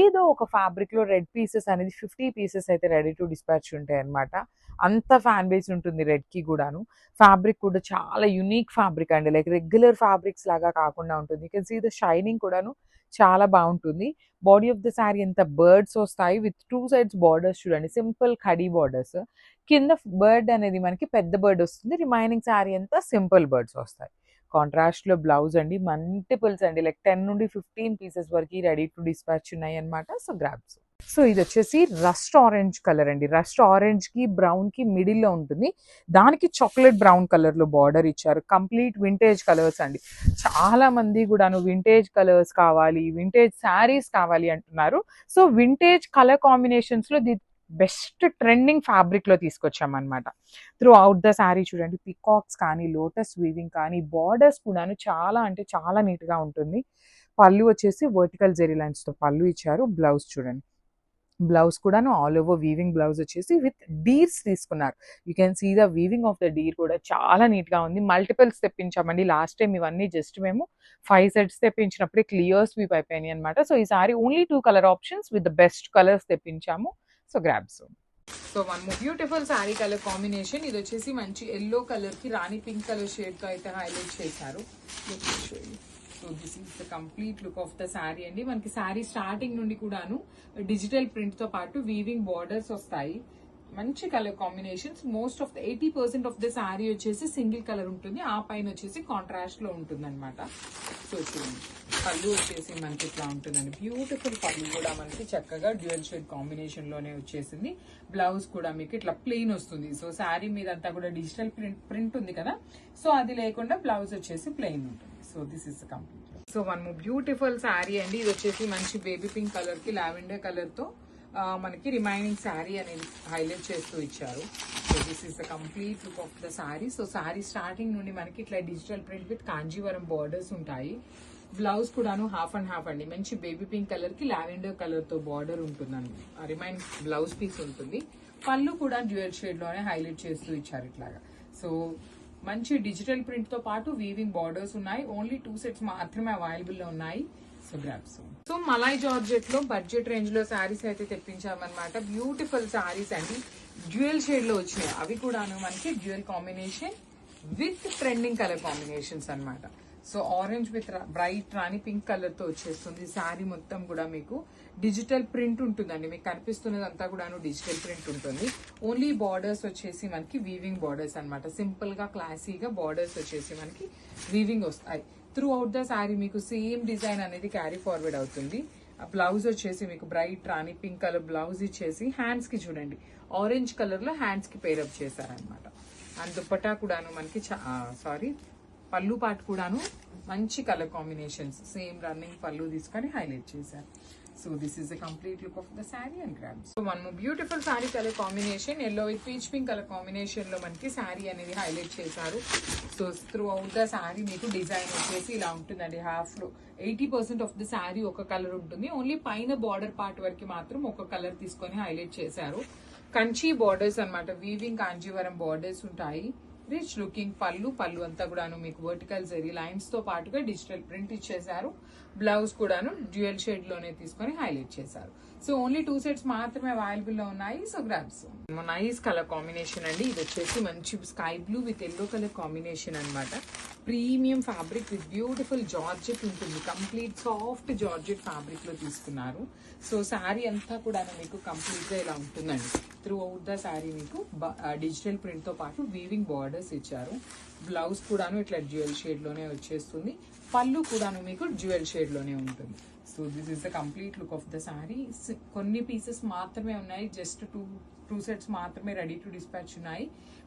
ఏదో ఒక ఫ్యాబ్రిక్లో రెడ్ పీసెస్ అనేది 50 పీసెస్ అయితే రెడీ టు డిస్పాచ్ ఉంటాయి అనమాట. అంత ఫ్యాన్ బేస్ ఉంటుంది రెడ్కి కూడాను. ఫ్యాబ్రిక్ కూడా చాలా యునిక్ ఫ్యాబ్రిక్ అండి. లైక్ రెగ్యులర్ ఫ్యాబ్రిక్స్ లాగా కాకుండా ఉంటుంది. You can see the shining కూడాను చాలా బాగుంటుంది. బాడీ ఆఫ్ ద శారీ ఎంత బర్డ్స్ వస్తాయి విత్ 2 సైడ్స్ బార్డర్స్ చూడండి. Simple khadi borders. కింద బర్డ్ అనేది మనకి పెద్ద బర్డ్ వస్తుంది. రిమైనింగ్ శారీ అంతా సింపుల్ బర్డ్స్ వస్తాయి. కాంట్రాస్ట్లో బ్లౌజ్ అండి. మల్టిపుల్స్ అండి, లైక్ 10 నుండి 15 పీసెస్ వరకు రెడీ టు డిస్పాచ్ ఉన్నాయి అనమాట. So grabs. సో ఇది వచ్చేసి రస్ట్ ఆరెంజ్ కలర్ అండి. రస్ట్ ఆరెంజ్కి బ్రౌన్కి మిడిల్లో ఉంటుంది. దానికి చాక్లెట్ బ్రౌన్ కలర్లో బార్డర్ ఇచ్చారు. కంప్లీట్ వింటేజ్ కలర్స్ అండి. చాలా మంది కూడాను వింటేజ్ కలర్స్ కావాలి, వింటేజ్ శారీస్ కావాలి అంటున్నారు. సో వింటేజ్ కలర్ కాంబినేషన్స్లో ది బెస్ట్ ట్రెండింగ్ ఫ్యాబ్రిక్లో తీసుకొచ్చామన్నమాట. త్రూ అవుట్ ద శారీ చూడండి, పికాక్స్ కానీ లోటస్ వీవింగ్ కానీ బార్డర్స్ కూడాను చాలా అంటే చాలా నీట్గా ఉంటుంది. పళ్ళు వచ్చేసి వర్టికల్ జెరీ లైన్స్తో పళ్ళు ఇచ్చారు. బ్లౌజ్ చూడండి, బ్లౌజ్ కూడాను ఆల్ ఓవర్ వీవింగ్ బ్లౌజ్ వచ్చేసి విత్ డీర్స్ తీసుకున్నారు. You can see the weaving of the deer కూడా చాలా నీట్గా ఉంది. మల్టిపుల్స్ తెప్పించామండి. లాస్ట్ టైం ఇవన్నీ జస్ట్ మేము 5 సెట్స్ తెప్పించినప్పుడే క్లియర్ స్వీప్ అయిపోయినాయి అనమాట. సో ఈసారి only 2 colour options with the best colours తెప్పించాము. So grabs. So one more beautiful sari colour combination. ఇది వచ్చేసి మంచి ఎల్లో కలర్కి రాణి పింక్ కలర్ షేడ్తో అయితే హైలైట్ చేశారు. So this is the complete look of the sari అండి. మనకి శారీ స్టార్టింగ్ నుండి కూడాను డిజిటల్ ప్రింట్ తో పాటు వీవింగ్ బార్డర్స్ వస్తాయి. మంచి colour combinations. Most of the 80% of the sari వచ్చేసి సింగిల్ కలర్ ఉంటుంది, ఆ పైన వచ్చేసి కాంట్రాస్ట్ లో ఉంటుంది అనమాట. సో చూడండి, పళ్ళు వచ్చేసి మనకి ఇట్లా ఉంటుందండి. బ్యూటిఫుల్ పళ్ళు కూడా మనకి చక్కగా డ్యూయల్ షేడ్ కాంబినేషన్ లోనే వచ్చేసింది. బ్లౌజ్ కూడా మీకు ఇట్లా ప్లెయిన్ వస్తుంది. సో శారీ మీద అంతా కూడా డిజిటల్ ప్రింట్ ఉంది కదా, సో అది లేకుండా బ్లౌజ్ వచ్చేసి ప్లెయిన్ ఉంటుంది. So this is complete. So one beautiful sari అండి. ఇది వచ్చేసి మంచి బేబీ పింక్ కలర్ కి లావెండర్ కలర్ తో మనకి రిమైనింగ్ శారీ అనేది హైలైట్ చేస్తూ ఇచ్చారు. So this is the complete look of the sari. So sari starting నుండి మనకి ఇట్లా digital print with Kanjeevaram borders ఉంటాయి. బ్లౌజ్ కూడాను హాఫ్ అండ్ హాఫ్ అండి. మంచి బేబీ పింక్ కలర్ కి లావెండర్ కలర్ తో బార్డర్ ఉంటుందండి. రిమైనింగ్ బ్లౌజ్ పీస్ ఉంటుంది. పళ్ళు కూడా డ్యూయల్ షేడ్ లోనే హైలైట్ చేస్తూ ఇచ్చారు ఇట్లాగా. సో మంచి డిజిటల్ ప్రింట్ తో పాటు వీవింగ్ బార్డర్స్ ఉన్నాయి. ఓన్లీ 2 సెట్స్ మాత్రమే అవైలబుల్ లో ఉన్నాయి. సో మలాయ్ జార్జెట్ లో బడ్జెట్ రేంజ్ లో శారీస్ అయితే తెప్పించామన్నమాట. బ్యూటిఫుల్ శారీస్ అండి, డ్యూయల్ షేడ్ లో వచ్చినాయి. అవి కూడాను మనకి dual combination with trending colour combinations అన్నమాట. So orange with bright rani pink colour తో వచ్చేస్తుంది. శారీ మొత్తం కూడా మీకు డిజిటల్ ప్రింట్ ఉంటుందండి. మీకు కనిపిస్తున్నది అంతా కూడాను డిజిటల్ ప్రింట్ ఉంటుంది. ఓన్లీ బార్డర్స్ వచ్చేసి మనకి వీవింగ్ బార్డర్స్ అన్నమాట. సింపుల్ గా క్లాసీగా బార్డర్స్ వచ్చేసి మనకి వీవింగ్ వస్తాయి. త్రూ అవుట్ ద శారీ మీకు సేమ్ డిజైన్ అనేది క్యారీ ఫార్వర్డ్ అవుతుంది. బ్లౌజ్ వచ్చేసి మీకు bright rani pink colour blouse ఇచ్చేసి హ్యాండ్స్ కి చూడండి ఆరెంజ్ కలర్ లో హ్యాండ్స్ కి పేరప్ చేశారనమాట. అండ్ దుపట్టా కూడాను మనకి పళ్ళు పాటు కూడాను మంచి కలర్ కాంబినేషన్స్ సేమ్ రన్నింగ్ పళ్ళు తీసుకొని హైలైట్ చేశారు. So this is the complete look of the sari and grams. So one beautiful sari colour combination yellow with peach pink colour combination లో మనకి శారీ అనేది హైలైట్ చేశారు. So throughout the sari మీకు design వచ్చేసి ఇలా ఉంటుందండి. హాఫ్ లో 80% ఆఫ్ ద శారీ ఒక కలర్ ఉంటుంది. ఓన్లీ పైన బార్డర్ పార్ట్ వరకు మాత్రం ఒక కలర్ తీసుకొని హైలైట్ చేశారు. కంచి బార్డర్స్ అన్నమాట. వీవింగ్ కాంజీవరం బార్డర్స్ ఉంటాయి. రిచ్ లుకింగ్ పళ్ళు అంతా కూడాను మీకు వర్టికల్ జరీ లైన్స్ తో పాటుగా డిజిటల్ ప్రింట్ ఇచ్చేసారు. బ్లౌజ్ కూడాను డ్యూయల్ షేడ్ లోనే తీసుకొని హైలైట్ చేశారు. సో ఓన్లీ 2 సెట్స్ మాత్రమే అవైలబుల్ లో ఉన్నాయి. So grabs. Nice colour combination అండి. ఇది వచ్చేసి మంచి sky blue with yellow colour combination అన్నమాట. Premium fabric with beautiful georgette ఉంటుంది. కంప్లీట్ సాఫ్ట్ జార్జెట్ ఫ్యాబ్రిక్ లో తీసుకున్నారు. సో శారీ అంతా కూడా మీకు కంప్లీట్ గా ఇలా ఉంటుందండి. త్రూ అవుట్ ద శారీ మీకు డిజిటల్ ప్రింట్ తో పాటు వీవింగ్ బార్డర్స్ ఇచ్చారు. బ్లౌజ్ కూడాను ఇట్లా డ్యూయల్ షేడ్ లోనే వచ్చేస్తుంది. పళ్ళు కూడాను మీకు డ్యూయల్ షేడ్ లోనే ఉంటుంది. So this is the complete look of the sari. కొన్ని పీసెస్ మాత్రమే ఉన్నాయి. జస్ట్ టూ సెట్స్ మాత్రమే రెడీ టు డిస్పాచ్ ఉన్నాయి.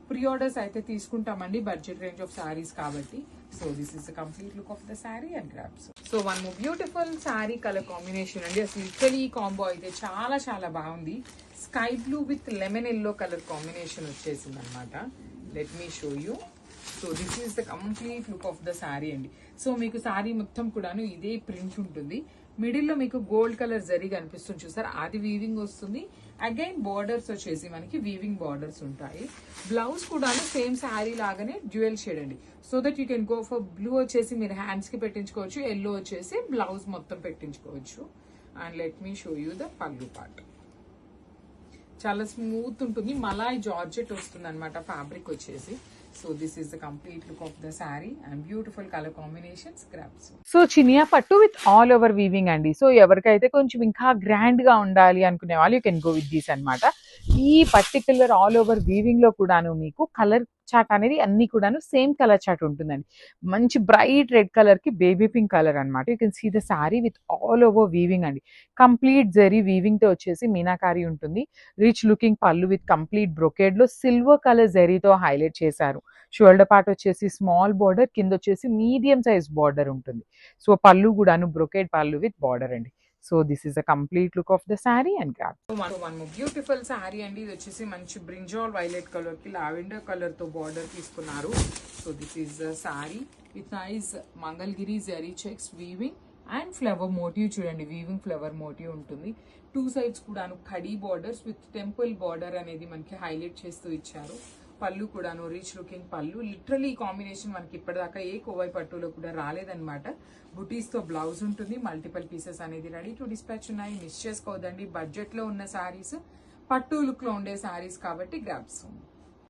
ప్రీ ఆర్డర్స్ అయితే తీసుకుంటామండి బడ్జెట్ రేంజ్ ఆఫ్ శారీస్ కాబట్టి. So this is the complete look of the sari and grabs. So one beautiful sari colour combination అండి. అసలు లిటరలీ ఈ కాంబో అయితే చాలా చాలా బాగుంది. Sky blue with lemon yellow colour combination వచ్చేసింది అనమాట. Let me show you. So this is the complete look of the sari అండి. సో మీకు శారీ మొత్తం కూడాను ఇదే ప్రింట్ ఉంటుంది. మిడిల్ లో మీకు గోల్డ్ కలర్ జరీ కనిపిస్తుంది చూసారు, అది వీవింగ్ వస్తుంది. అగైన్ బార్డర్స్ వచ్చేసి మనకి వీవింగ్ బార్డర్స్ ఉంటాయి. బ్లౌజ్ కూడా సేమ్ శారీ లాగానే డ్యూయల్ షేడ్ అండి. So that you can go for blue వచ్చేసి మీరు హ్యాండ్స్ కి పెట్టించుకోవచ్చు, ఎల్లో వచ్చేసి బ్లౌజ్ మొత్తం పెట్టించుకోవచ్చు. And let me show you the pallu part. చాలా స్మూత్ ఉంటుంది. మలాయ్ జార్జెట్ వస్తుంది అనమాట ఫ్యాబ్రిక్ వచ్చేసి. So this is the complete look of the sari and beautiful colour combinations grabs. So chiniya పట్టు విత్ ఆల్ ఓవర్ వీవింగ్ అండి. సో ఎవరికైతే కొంచెం ఇంకా గ్రాండ్ గా ఉండాలి అనుకునే వాళ్ళు you can go with these అనమాట. ఈ పర్టికులర్ ఆల్ ఓవర్ వీవింగ్ లో కూడాను మీకు కలర్ చాట్ అనేది అన్ని కూడాను సేమ్ కలర్ చాట్ ఉంటుందండి. మంచి బ్రైట్ రెడ్ కలర్ కి బేబీ పింక్ కలర్ అనమాట. You can see the sari with all over weaving అండి. కంప్లీట్ జరీ వీవింగ్ తో వచ్చేసి మీనాకారి ఉంటుంది. రిచ్ లుకింగ్ పళ్ళు విత్ కంప్లీట్ బ్రొకేడ్ లో సిల్వర్ కలర్ జరీతో హైలైట్ చేశారు. షోల్డర్ పార్ట్ వచ్చేసి స్మాల్ బార్డర్, కింద వచ్చేసి మీడియం సైజ్ బార్డర్ ఉంటుంది. సో పళ్ళు కూడాను బ్రొకేడ్ పళ్ళు విత్ బార్డర్ అండి. So this is a complete look of the sari and grab. One beautiful sari అండి. ఇది వచ్చేసి మంచి బ్రింజాల్ వైలెట్ కలర్ కి లావెండర్ కలర్ తో బార్డర్ తీసుకున్నారు. So this is the sari with nice Mangalagiri zari checks weaving and flower motive చూడండి. Weaving flower motive ఉంటుంది. 2 sides కూడాను khadi borders with temple border అనేది మనకి హైలైట్ చేస్తూ ఇచ్చారు. పళ్ళు కూడాను రిచ్ లుకింగ్ పళ్ళు. లిటరలీ ఈ కాంబినేషన్ మనకి ఇప్పటిదాకా ఏ కోవై పట్టులో కూడా రాలేదన్నమాట. బుటీస్ తో బ్లౌజ్ ఉంటుంది. మల్టిపల్ పీసెస్ అనేది రెడీ టు డిస్పాచ్ ఉన్నాయి. మిస్ చేసుకోవద్దండి. బడ్జెట్ లో ఉన్న శారీస్, పట్టు లుక్ లో ఉండే శారీస్ కాబట్టి grabs.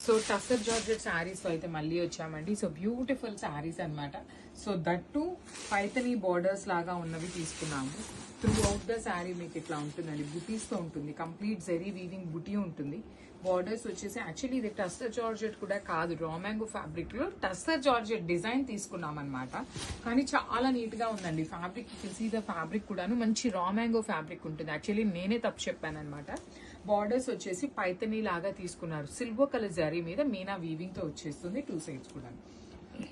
So tussar georgette saris అయితే మళ్ళీ వచ్చామండి. సో బ్యూటిఫుల్ శారీస్ అనమాట. సో దట్టు పైతని బార్డర్స్ లాగా ఉన్నవి తీసుకున్నాము. త్రూ అవుట్ ద శారీ మీకు ఇట్లా ఉంటుందండి, బుటీస్తో ఉంటుంది. కంప్లీట్ జెరీ వీవింగ్ బుటీ ఉంటుంది. బార్డర్స్ వచ్చేసి యాక్చువల్లీ ఇది టస్సర్ జార్జెట్ కూడా కాదు, రా మ్యాంగో ఫ్యాబ్రిక్లో టస్సర్ జార్జెట్ డిజైన్ తీసుకున్నాం అనమాట. కానీ చాలా నీట్గా ఉందండి ఫ్యాబ్రిక్. సీ ద ఫ్యాబ్రిక్ కూడాను మంచి రా మ్యాంగో ఫ్యాబ్రిక్ ఉంటుంది. యాక్చువల్లీ నేనే తప్పు చెప్పాను అనమాట. బార్డర్స్ వచ్చేసి పైతనీ లాగా తీసుకున్నారు. సిల్వర్ కలర్ జరీ మీద మీనా వీవింగ్ తో వచ్చేస్తుంది. 2 సైడ్స్ కూడా.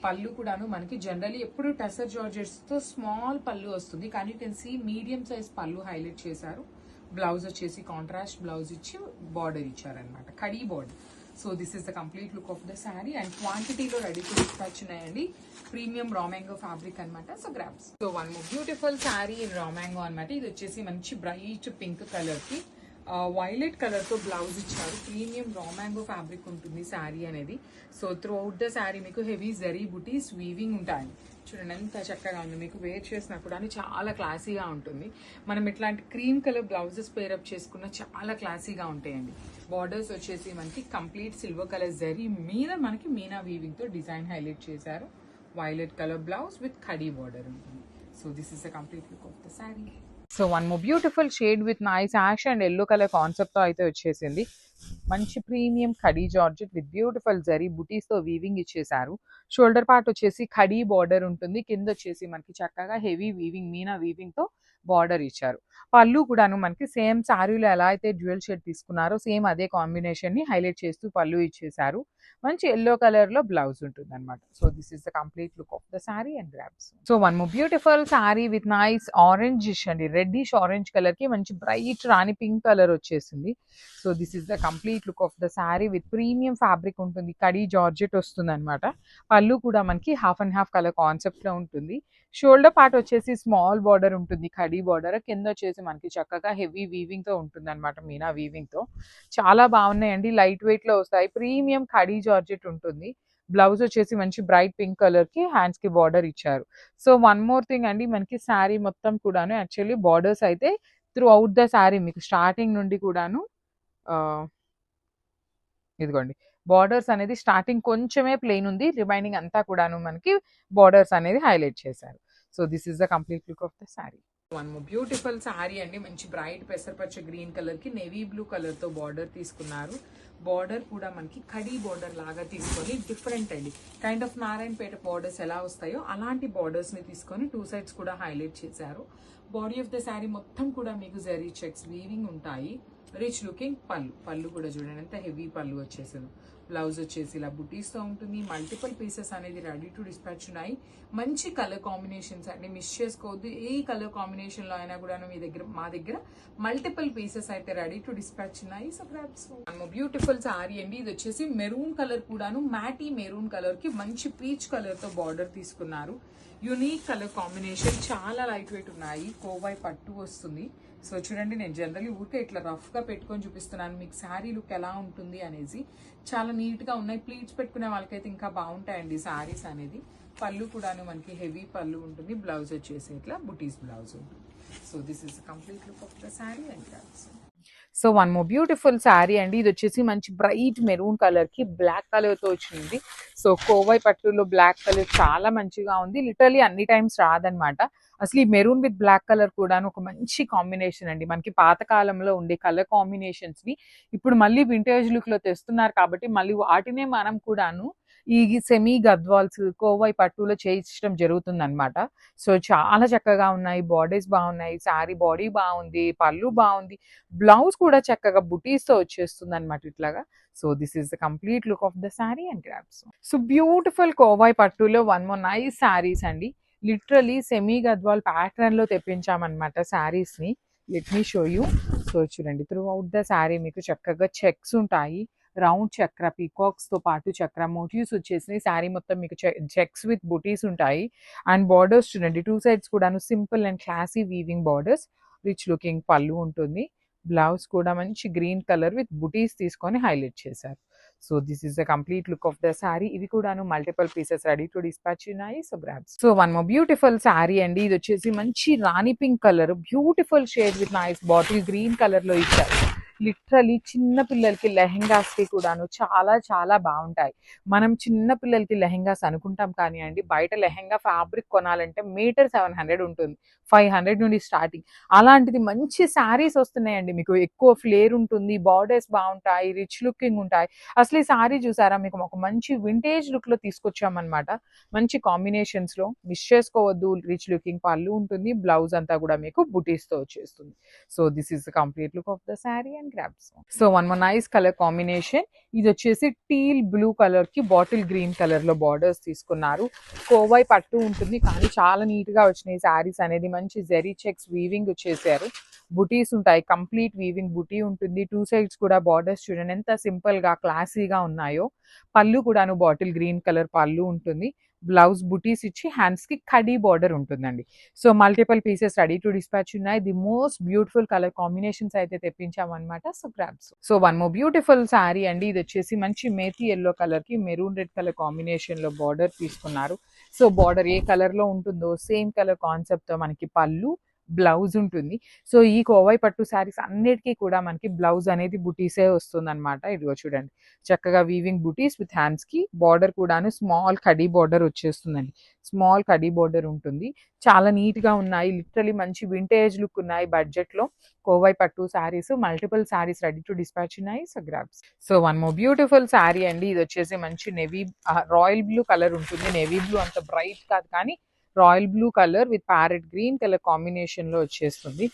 పళ్ళు కూడాను మనకి జనరల్లీ ఎప్పుడు టసర్ జార్జెట్స్ తో స్మాల్ పళ్ళు వస్తుంది, కానీ టెన్సీ మీడియం సైజ్ పళ్ళు హైలైట్ చేశారు. బ్లౌజ్ వచ్చేసి కాంట్రాస్ట్ బ్లౌజ్ ఇచ్చి బార్డర్ ఇచ్చారనమాట, khadi border. So this is the complete look of the sari. And క్వాంటిటీలో రెడీ టు డిస్పాచ్ ఉన్నాయండి. ప్రీమియం రా మ్యాంగో ఫ్యాబ్రిక్ అనమాట. So grabs. So one more beautiful sari in raw mango అనమాట. ఇది వచ్చేసి మంచి బ్రైట్ పింక్ కలర్ కి వైలెట్ కలర్ తో blouse ఇచ్చారు. ప్రీమియం రా మ్యాంగో ఫ్యాబ్రిక్ ఉంటుంది శారీ అనేది. So throughout the sari మీకు హెవీ జరీ బుటీస్ వీవింగ్ ఉంటాయి. చూడండి ఎంత చక్కగా ఉంది, మీకు వేర్ చేసినా కూడా చాలా క్లాసీగా ఉంటుంది. మనం ఇట్లాంటి క్రీమ్ కలర్ బ్లౌజెస్ పేరప్ చేసుకున్న చాలా క్లాసీగా ఉంటాయండి. బార్డర్స్ వచ్చేసి మనకి కంప్లీట్ సిల్వర్ కలర్ జరీ మీద మనకి మీనా వీవింగ్ తో డిజైన్ హైలైట్ చేశారు. Violet colour blouse with khadi border ఉంటుంది. So this is the complete look of the sari. So one more beautiful shade with nice ash and yellow colour concept తో అయితే వచ్చేసింది. మంచి premium khadi georgette with beautiful zari butis తో weaving ఇచ్చేసారు. Shoulder part వచ్చేసి khadi border ఉంటుంది. కింద వచ్చేసి మనకి చక్కగా హెవీ వీవింగ్ మీనా వీవింగ్ తో బార్డర్ ఇచ్చారు. పళ్ళు కూడాను మనకి సేమ్ శారీలో ఎలా అయితే డ్యూయల్ షేడ్ తీసుకున్నారో సేమ్ అదే కాంబినేషన్ ని హైలైట్ చేస్తూ పళ్ళు ఇచ్చేసారు. మంచి ఎల్లో కలర్ లో బ్లౌజ్ ఉంటుంది అనమాట. So this is the complete look of the sari and grabs. So one more beautiful sari with nice orange అండి, రెడ్డిష్ ఆరెంజ్ కలర్ కి మంచి బ్రైట్ రాణి పింక్ కలర్ వచ్చేసింది. So this is the complete look of the sari with premium fabric ఉంటుంది. Khadi georgette వస్తుంది అనమాట. పళ్ళు కూడా మనకి half and half colour concept లో ఉంటుంది. షోల్డర్ పార్ట్ వచ్చేసి స్మాల్ బార్డర్ ఉంటుంది, ఖడీ బార్డర్. కింద వచ్చేసి మనకి చక్కగా హెవీ వీవింగ్ తో ఉంటుంది అనమాట, మీనా వీవింగ్ తో. చాలా బాగున్నాయండి, లైట్ వెయిట్ లో వస్తాయి. ప్రీమియం ఖడీ జార్జెట్ ఉంటుంది. బ్లౌజ్ వచ్చేసి మంచి బ్రైట్ పింక్ కలర్ కి హ్యాండ్స్ కి బార్డర్ ఇచ్చారు. సో వన్ మోర్ థింగ్ అండి, మనకి శారీ మొత్తం కూడాను యాక్చువల్లీ బార్డర్స్ అయితే త్రూ అవుట్ ద శారీ మీకు స్టార్టింగ్ నుండి కూడాను ఇదిగోండి బార్డర్స్ అనేది స్టార్టింగ్ కొంచెమే ప్లెయిన్ ఉంది, రిమైనింగ్ అంతా కూడాను మనకి బార్డర్స్ అనేది హైలైట్ చేశారు. So this is the complete look of the sari. One beautiful sari అండి, మంచి బ్రైట్ పెసరపచ్చ గ్రీన్ కలర్ కి నేవీ బ్లూ కలర్ తో బార్డర్ తీసుకున్నారు. బార్డర్ కూడా మనకి కడీ బార్డర్ లాగా తీసుకొని డిఫరెంట్ అండి, కైండ్ ఆఫ్ నారాయణపేట బార్డర్స్ ఎలా వస్తాయో అలాంటి బార్డర్స్ ని తీసుకొని 2 సైడ్స్ కూడా హైలైట్ చేశారు. బాడీ ఆఫ్ ద శారీ మొత్తం కూడా మీకు జరీ చెక్స్ వీవింగ్ ఉంటాయి. రిచ్ లుకింగ్ పళ్ళు కూడా చూడండి ఎంత హెవీ పళ్ళు వచ్చేసింది. బ్లౌజ్ వచ్చేసి ఇలా బుటీస్తో ఉంటుంది. మల్టిపుల్ పీసెస్ అనేది రెడీ టు డిస్పాచ్ ఉన్నాయి. మంచి కలర్ కాంబినేషన్స్ అండి, మిస్ చేసుకోవద్దు. ఏ కలర్ కాంబినేషన్లో అయినా కూడా మా దగ్గర మల్టిపుల్ పీసెస్ అయితే రెడీ టు డిస్పాచ్ ఉన్నాయి. సో బ్యూటిఫుల్ సారీ అండి, ఇది వచ్చేసి మెరూన్ కలర్ కూడాను, మ్యాటీ మెరూన్ కలర్ కి మంచి పీచ్ కలర్ తో బార్డర్ తీసుకున్నారు. యూనిక్ కలర్ కాంబినేషన్, చాలా లైట్ వెయిట్ ఉన్నాయి. కోవై పట్టు వస్తుంది. సో చూడండి, నేను జనరల్లీ ఊరికే ఇట్లా రఫ్గా పెట్టుకొని చూపిస్తున్నాను మీకు శారీ లుక్ ఎలా ఉంటుంది అనేసి. చాలా నీట్గా ఉన్నాయి. ప్లీట్స్ పెట్టుకునే వాళ్ళకైతే ఇంకా బాగుంటాయండి శారీస్ అనేది. పళ్ళు కూడాను మనకి హెవీ పళ్ళు ఉంటుంది. బ్లౌజ్ వచ్చేసి ఇట్లా బుటీస్ బ్లౌజ్ ఉంటుంది. So this is complete look of the sari and clothes. So one more beautiful sari అండి, ఇది వచ్చేసి మంచి బ్రైట్ మెరూన్ కలర్ కి బ్లాక్ కలర్ తో వచ్చింది. సో కోవై పట్టులో బ్లాక్ కలర్ చాలా మంచిగా ఉంది. లిటరలీ అన్ని టైమ్స్ రాదనమాట. అసలు ఈ మెరూన్ విత్ బ్లాక్ కలర్ కూడా ఒక మంచి కాంబినేషన్ అండి. మనకి పాతకాలంలో ఉండే కలర్ కాంబినేషన్స్ ని ఇప్పుడు మళ్ళీ వింటేజ్ లుక్ లో తెస్తున్నారు కాబట్టి మళ్ళీ వాటినే మనం కూడాను ఈ సెమీ గద్వాల్స్ కోవై పట్టులో చేయించడం జరుగుతుంది అనమాట. సో చాలా చక్కగా ఉన్నాయి. బాడీస్ బాగున్నాయి, శారీ బాడీ బాగుంది, పళ్ళు బాగుంది, బ్లౌజ్ కూడా చక్కగా బుటీస్ తో వచ్చేస్తుంది అనమాట ఇట్లాగా. So this is the complete look of the sari and grabs. So beautiful Kovai పట్టులో వన్ మోర్ నైస్ శారీస్ అండి. లిటరలీ సెమీ గద్వాల్ ప్యాటర్న్ లో తెప్పించామన్నమాట శారీస్ ని. Let me show you. So చూడండి, త్రూ అవుట్ ద శారీ మీకు చక్కగా చెక్స్ ఉంటాయి. రౌండ్ చక్ర పీకాక్స్ తో పాటు చక్ర మోటివ్స్ వచ్చేసినాయి. శారీ మొత్తం మీకు చెక్స్ విత్ బుటీస్ ఉంటాయి. అండ్ బార్డర్స్ చూడండి, 2 సైడ్స్ కూడాను simple and classy weaving borders. Rich looking పళ్ళు ఉంటుంది. బ్లౌజ్ కూడా మంచి గ్రీన్ కలర్ విత్ బుటీస్ తీసుకొని హైలైట్ చేశారు. So this is the complete look of the sari. ఇవి కూడాను multiple pieces ready to dispatch ఉన్నాయి. So grabs. So one more beautiful sari అండి, ఇది వచ్చేసి మంచి rani pink colour, beautiful shade with nice bottle green colour లో ఇచ్చారు. లిటరలీ చిన్న పిల్లలకి లెహెంగాస్కి కూడాను చాలా చాలా బాగుంటాయి. మనం చిన్న పిల్లలకి లెహెంగాస్ అనుకుంటాం కానీ అండి, బయట లెహెంగా ఫ్యాబ్రిక్ కొనాలంటే మీటర్ 700 ఉంటుంది, 500 నుండి స్టార్టింగ్. అలాంటిది మంచి శారీస్ వస్తున్నాయండి, మీకు ఎక్కువ ఫ్లేర్ ఉంటుంది, బార్డర్స్ బాగుంటాయి, రిచ్ లుకింగ్ ఉంటాయి. అసలు ఈ శారీ చూసారా, మీకు ఒక మంచి వింటేజ్ లుక్లో తీసుకొచ్చామన్నమాట. మంచి కాంబినేషన్స్లో మిస్ చేసుకోవద్దు. రిచ్ లుకింగ్ పళ్ళు ఉంటుంది, బ్లౌజ్ అంతా కూడా మీకు బుటీస్తో వచ్చేస్తుంది. So this is the complete look of the sari and grasp. So one more nice colour combination. ఇది వచ్చేసి టీల్ బ్లూ కలర్ కి బాటిల్ గ్రీన్ కలర్ లో బార్డర్స్ తీసుకున్నారు. కోవై పట్టు ఉంటుంది కానీ చాలా నీట్ గా వచ్చినాయి శారీస్ అనేది. మంచి జెరీ చెక్స్ వీవింగ్ వచ్చేసారు, బుటీస్ ఉంటాయి, కంప్లీట్ వీవింగ్ బుటీ ఉంటుంది. టూ సైడ్స్ కూడా బార్డర్స్ చూడండి ఎంత సింపుల్ గా క్లాసీగా ఉన్నాయో. పళ్ళు కూడాను బాటిల్ గ్రీన్ కలర్ పళ్ళు ఉంటుంది. బ్లౌజ్ బుటీస్ ఇచ్చి హ్యాండ్స్ కి కడీ బార్డర్ ఉంటుందండి. So multiple pieces ready to dispatch ఉన్నాయి. The most beautiful colour combinations అయితే తెప్పించామన్నమాట. So grabs. So one more beautiful sari అండి. ఇది వచ్చేసి మంచి మేతి ఎల్లో కలర్ కి మెరూన్ రెడ్ కలర్ కాంబినేషన్ లో బార్డర్ తీసుకున్నారు. సో బార్డర్ ఏ కలర్ లో ఉంటుందో సేమ్ కలర్ కాన్సెప్ట్ తో మనకి పళ్ళు బ్లౌజ్ ఉంటుంది. సో ఈ కోవై పట్టు శారీస్ అన్నిటికీ కూడా మనకి బ్లౌజ్ అనేది బుటీసే వస్తుంది అనమాట. ఇదిగో చూడండి, చక్కగా వీవింగ్ బుటీస్ విత్ హ్యాండ్స్ కి బార్డర్ కూడాను స్మాల్ కడీ బార్డర్ వచ్చేస్తుందండి. స్మాల్ కడీ బార్డర్ ఉంటుంది. చాలా నీట్ గా ఉన్నాయి, లిటరలీ మంచి వింటేజ్ లుక్ ఉన్నాయి. బడ్జెట్ లో కోవై పట్టు saris, multiple saris ready to dispatch ఉన్నాయి. So grabs. So one more beautiful sari అండి. ఇది వచ్చేసి మంచి నెవీ రాయల్ బ్లూ కలర్ ఉంటుంది. నెవీ బ్లూ అంత బ్రైట్ కాదు కానీ royal blue colour with parrot green colour combination లో వచ్చేస్తుంది.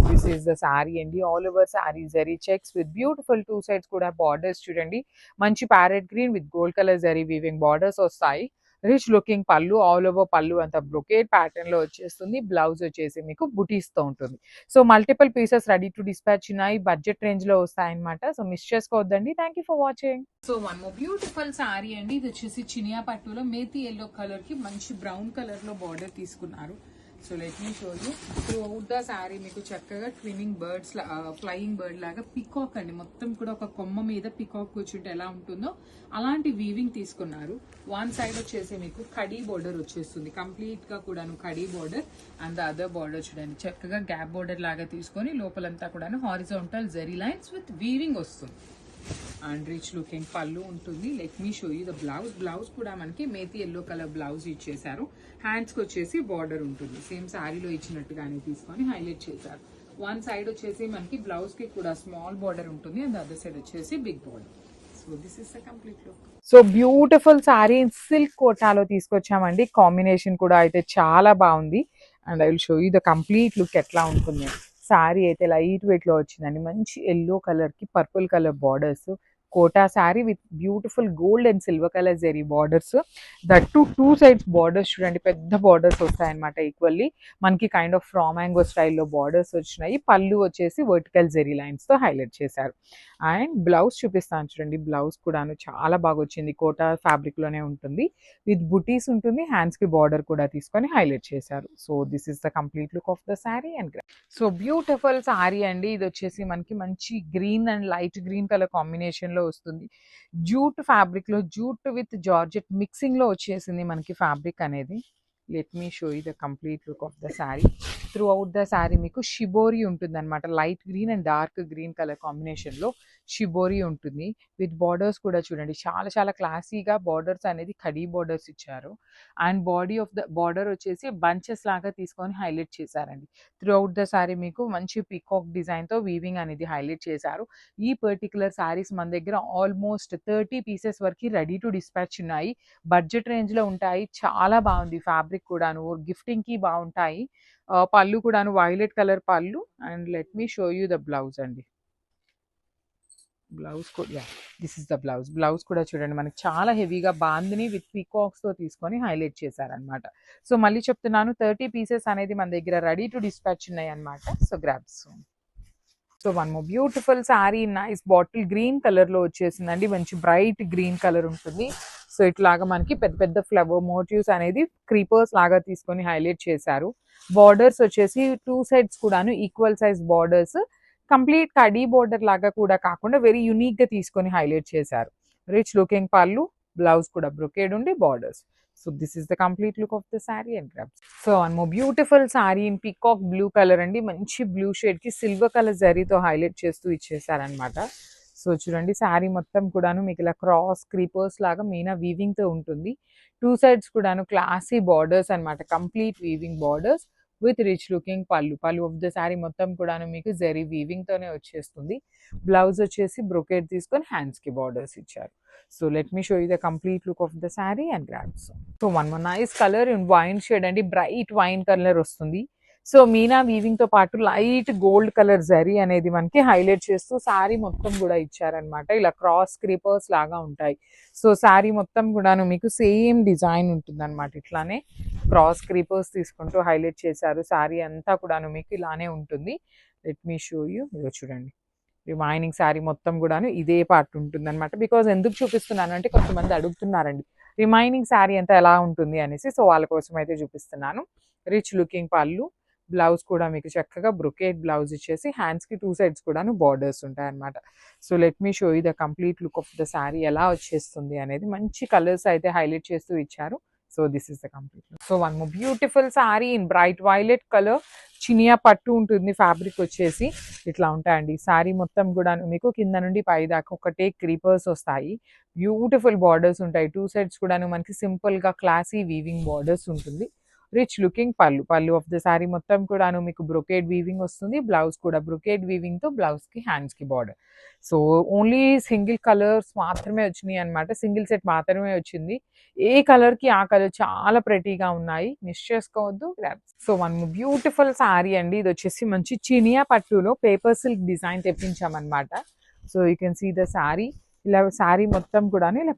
దిస్ ఈస్ ద శారీ అండి. All over sari zari checks with beautiful two sides కూడా బార్డర్స్ చూడండి. మంచి parrot green with gold colour zari weaving borders వస్తాయి. రిచ్ లుకింగ్ పళ్ళు, ఆల్ ఓవర్ పళ్ళు అంతా బ్రొకేడ్ ప్యాటర్న్ లో వచ్చేస్తుంది. బ్లౌజ్ వచ్చేసి మీకు బుటీస్ తో ఉంటుంది. So multiple pieces ready to dispatch ఉన్నాయి, బడ్జెట్ రేంజ్ లో వస్తాయన్నమాట. సో మిస్ చేసుకోవద్దండి. Thank you for watching. So one more beautiful sari అండి. ఇది వచ్చేసి చినియా పట్టులో మేతి ఎల్లో కలర్ కి మంచి బ్రౌన్ కలర్ లో బార్డర్ తీసుకున్నారు. So let me show you. Through out the sari మీకు చక్కగా ట్విన్నింగ్ బర్డ్స్ ఫ్లయింగ్ బర్డ్ లాగా పికాక్ అండి, మొత్తం కూడా ఒక కొమ్మ మీద పికాక్ కూర్చుంటే ఎలా ఉంటుందో అలాంటి వీవింగ్ తీసుకున్నారు. వన్ సైడ్ వచ్చేసి మీకు కడీ బార్డర్ వచ్చేస్తుంది, కంప్లీట్ గా కూడాను కడీ border. And the other border చూడండి, చక్కగా గ్యాప్ బార్డర్ లాగా తీసుకొని లోపలంతా కూడాను horizontal zari lines with weaving వస్తుంది. అండ్ రిచ్ లుకింగ్ పళ్ళు ఉంటుంది. Let me show you the blouse. Blouse కూడా మనకి మేతి ఎల్లో కలర్ బ్లౌజ్ ఇచ్చేసారు. హ్యాండ్స్ కి వచ్చేసి బార్డర్ ఉంటుంది, సేమ్ శారీలో ఇచ్చినట్టుగానే తీసుకొని హైలైట్ చేశారు. వన్ సైడ్ వచ్చేసి మనకి బ్లౌజ్ కి కూడా స్మాల్ బార్డర్ ఉంటుంది, అండ్ అదర్ సైడ్ వచ్చేసి big border. So this is the complete look. So beautiful sari silk కోటాలో తీసుకొచ్చామండి. కాంబినేషన్ కూడా అయితే చాలా బాగుంది. And I will show you the complete look ఎట్లా ఉంటుంది. శారీ అయితే లైట్ వెయిట్ లో వచ్చిందండి. మంచి ఎల్లో కలర్ కి purple colour borders, Kota sari with beautiful gold and silver colour zari borders. That two sides borders చూడండి, పెద్ద బార్డర్స్ వస్తాయన్నమాట ఈక్వల్లీ. మనకి కైండ్ ఆఫ్ ఫ్రా మ్యాంగో స్టైల్లో బార్డర్స్ వచ్చినాయి. పళ్ళు వచ్చేసి వర్టికల్ జెరీ లైన్స్ తో హైలైట్ చేశారు. అండ్ బ్లౌజ్ చూపిస్తాను చూడండి. బ్లౌజ్ కూడాను చాలా బాగా వచ్చింది, కోటా ఫ్యాబ్రిక్ లోనే ఉంటుంది, విత్ బుటీస్ ఉంటుంది. హ్యాండ్స్ కి బార్డర్ కూడా తీసుకొని హైలైట్ చేశారు. So this is the complete look of the sari and so beautiful sari అండి. ఇది వచ్చేసి మనకి మంచి green and light green colour combination లో వస్తుంది. జూట్ ఫ్యాబ్రిక్ లో జూట్ విత్ జార్జెట్ మిక్సింగ్ లో వచ్చేసింది మనకి ఫ్యాబ్రిక్ అనేది. Let me show you the complete look of the sari. Throughout the sari మీకు షిబోరి ఉంటుంది అనమాట. Light green and dark green colour combination లో షిబోరి ఉంటుంది. విత్ బార్డర్స్ కూడా చూడండి, చాలా చాలా క్లాసీగా బార్డర్స్ అనేది కడీ బార్డర్స్ ఇచ్చారు. And body of the border వచ్చేసి బంచెస్ లాగా తీసుకొని హైలైట్ చేశారండి. త్రూ అవుట్ ద శారీ మీకు మంచి పీకాక్ డిజైన్ తో వీవింగ్ అనేది హైలైట్ చేశారు. ఈ పర్టికులర్ శారీస్ మన దగ్గర ఆల్మోస్ట్ 30 పీసెస్ వరకు రెడీ టు డిస్పాచ్ ఉన్నాయి. బడ్జెట్ రేంజ్ లో ఉంటాయి. చాలా బాగుంది ఫ్యాబ్రిక్ కూడాను, గిఫ్టింగ్ కి బాగుంటాయి. పళ్ళు కూడాను వైలెట్ కలర్ పళ్ళు. And let me show you the blouse అండి. బ్లౌజ్ కూడా this is the blouse. Blouse కూడా చూడండి, మనకి చాలా హెవీగా బాందిని విత్ పీకాక్స్ తో తీసుకొని హైలైట్ చేశారనమాట. సో మళ్ళీ చెప్తున్నాను, 30 పీసెస్ అనేది మన దగ్గర రెడీ టు డిస్పాచ్ ఉన్నాయి అనమాట. So grabs. So one more beautiful sari nice bottle green colour లో వచ్చేసిందండి. మంచి బ్రైట్ గ్రీన్ కలర్ ఉంటుంది. సో ఇట్లాగా మనకి పెద్ద పెద్ద ఫ్లవర్ మోటివ్స్ అనేది క్రీపర్స్ లాగా తీసుకొని హైలైట్ చేశారు. బార్డర్స్ వచ్చేసి టూ సైడ్స్ కూడాను equal size borders, complete khadi border లాగా కూడా కాకుండా వెరీ యూనిక్ గా తీసుకొని హైలైట్ చేశారు. రిచ్ లుకింగ్ పళ్ళు, బ్లౌజ్ కూడా బ్రొకేడ్ ఉండి borders. So this is the complete look of the sari and grabs. So one more beautiful sari in peacock blue colour అండి. మంచి బ్లూ షేడ్ కి సిల్వర్ కలర్ జరీతో హైలైట్ చేస్తూ ఇచ్చేసారనమాట. సో చూడండి శారీ మొత్తం కూడాను మీకు ఇలా క్రాస్ క్రీపర్స్ లాగా మీనా వీవింగ్ తో ఉంటుంది. టూ సైడ్స్ కూడాను క్లాసీ బార్డర్స్ అనమాట, complete weaving borders with rich looking పళ్ళు. పళ్ళు ఆఫ్ ద శారీ మొత్తం కూడాను మీకు జరీ వీవింగ్ తోనే వచ్చేస్తుంది. బ్లౌజ్ వచ్చేసి బ్రొకేట్ తీసుకొని హ్యాండ్స్ కి బార్డర్స్ ఇచ్చారు. So let me show you the complete look of the sari and grabs. So one more nice colour in wine shade అండి, బ్రైట్ వైన్ కలర్ వస్తుంది. సో మీనా వీవింగ్ తో పాటు లైట్ గోల్డ్ కలర్ జరీ అనేది మనకి highlight చేస్తూ శారీ మొత్తం కూడా ఇచ్చారనమాట. ఇలా క్రాస్ క్రీపర్స్ లాగా ఉంటాయి. సో శారీ మొత్తం కూడాను మీకు సేమ్ డిజైన్ ఉంటుంది అనమాట. ఇట్లానే క్రాస్ క్రీపర్స్ తీసుకుంటూ హైలైట్ చేశారు. శారీ అంతా కూడాను మీకు ఇలానే ఉంటుంది. Let me show you. ఇదిగో చూడండి, రిమైనింగ్ శారీ మొత్తం కూడాను ఇదే పార్ట్ ఉంటుంది అనమాట. బికాజ్ ఎందుకు చూపిస్తున్నాను అంటే కొంతమంది అడుగుతున్నారండి రిమైనింగ్ శారీ అంతా ఎలా ఉంటుంది అనేసి. సో వాళ్ళ కోసం అయితే చూపిస్తున్నాను. రిచ్ లుకింగ్ పళ్ళు, బ్లౌజ్ కూడా మీకు చక్కగా బ్రొకేట్ బ్లౌజ్ ఇచ్చేసి హ్యాండ్స్ కి టూ సైడ్స్ కూడాను బార్డర్స్ ఉంటాయి అనమాట. So let me show you the complete look of the sari ఎలా వచ్చేస్తుంది అనేది. మంచి కలర్స్ అయితే హైలైట్ చేస్తూ ఇచ్చారు. So this is the complete look. So one more beautiful sari in bright violet colour, Chiniya పట్టు ఉంటుంది. ఫ్యాబ్రిక్ వచ్చేసి ఇట్లా ఉంటాయండి. శారీ మొత్తం కూడా మీకు కింద నుండి పై దాకా ఒకటే క్రీపర్స్ వస్తాయి. బ్యూటిఫుల్ బార్డర్స్ ఉంటాయి. టూ సైడ్స్ కూడాను మనకి సింపుల్ గా క్లాసీ వీవింగ్ బార్డర్స్ ఉంటుంది. రిచ్ లుకింగ్ పళ్ళు. పళ్ళు ఆఫ్ ద శారీ మొత్తం కూడాను మీకు బ్రొకేడ్ వీవింగ్ వస్తుంది. బ్లౌజ్ కూడా బ్రొకేడ్ వీవింగ్ తో బ్లౌజ్ కి హ్యాండ్స్ కి border. So only single colours మాత్రమే వచ్చినాయి అనమాట. సింగిల్ సెట్ మాత్రమే వచ్చింది. ఏ కలర్ కి ఆ కలర్ చాలా ప్రెటీగా ఉన్నాయి, మిస్ చేసుకోవద్దు. సో వన్ బ్యూటిఫుల్ శారీ అండి. ఇది వచ్చేసి మంచి చినియా పట్టులో పేపర్ సిల్క్ డిజైన్ తెప్పించామన్నమాట. So you can see the sari. ఇలా శారీ మొత్తం కూడా ఇలా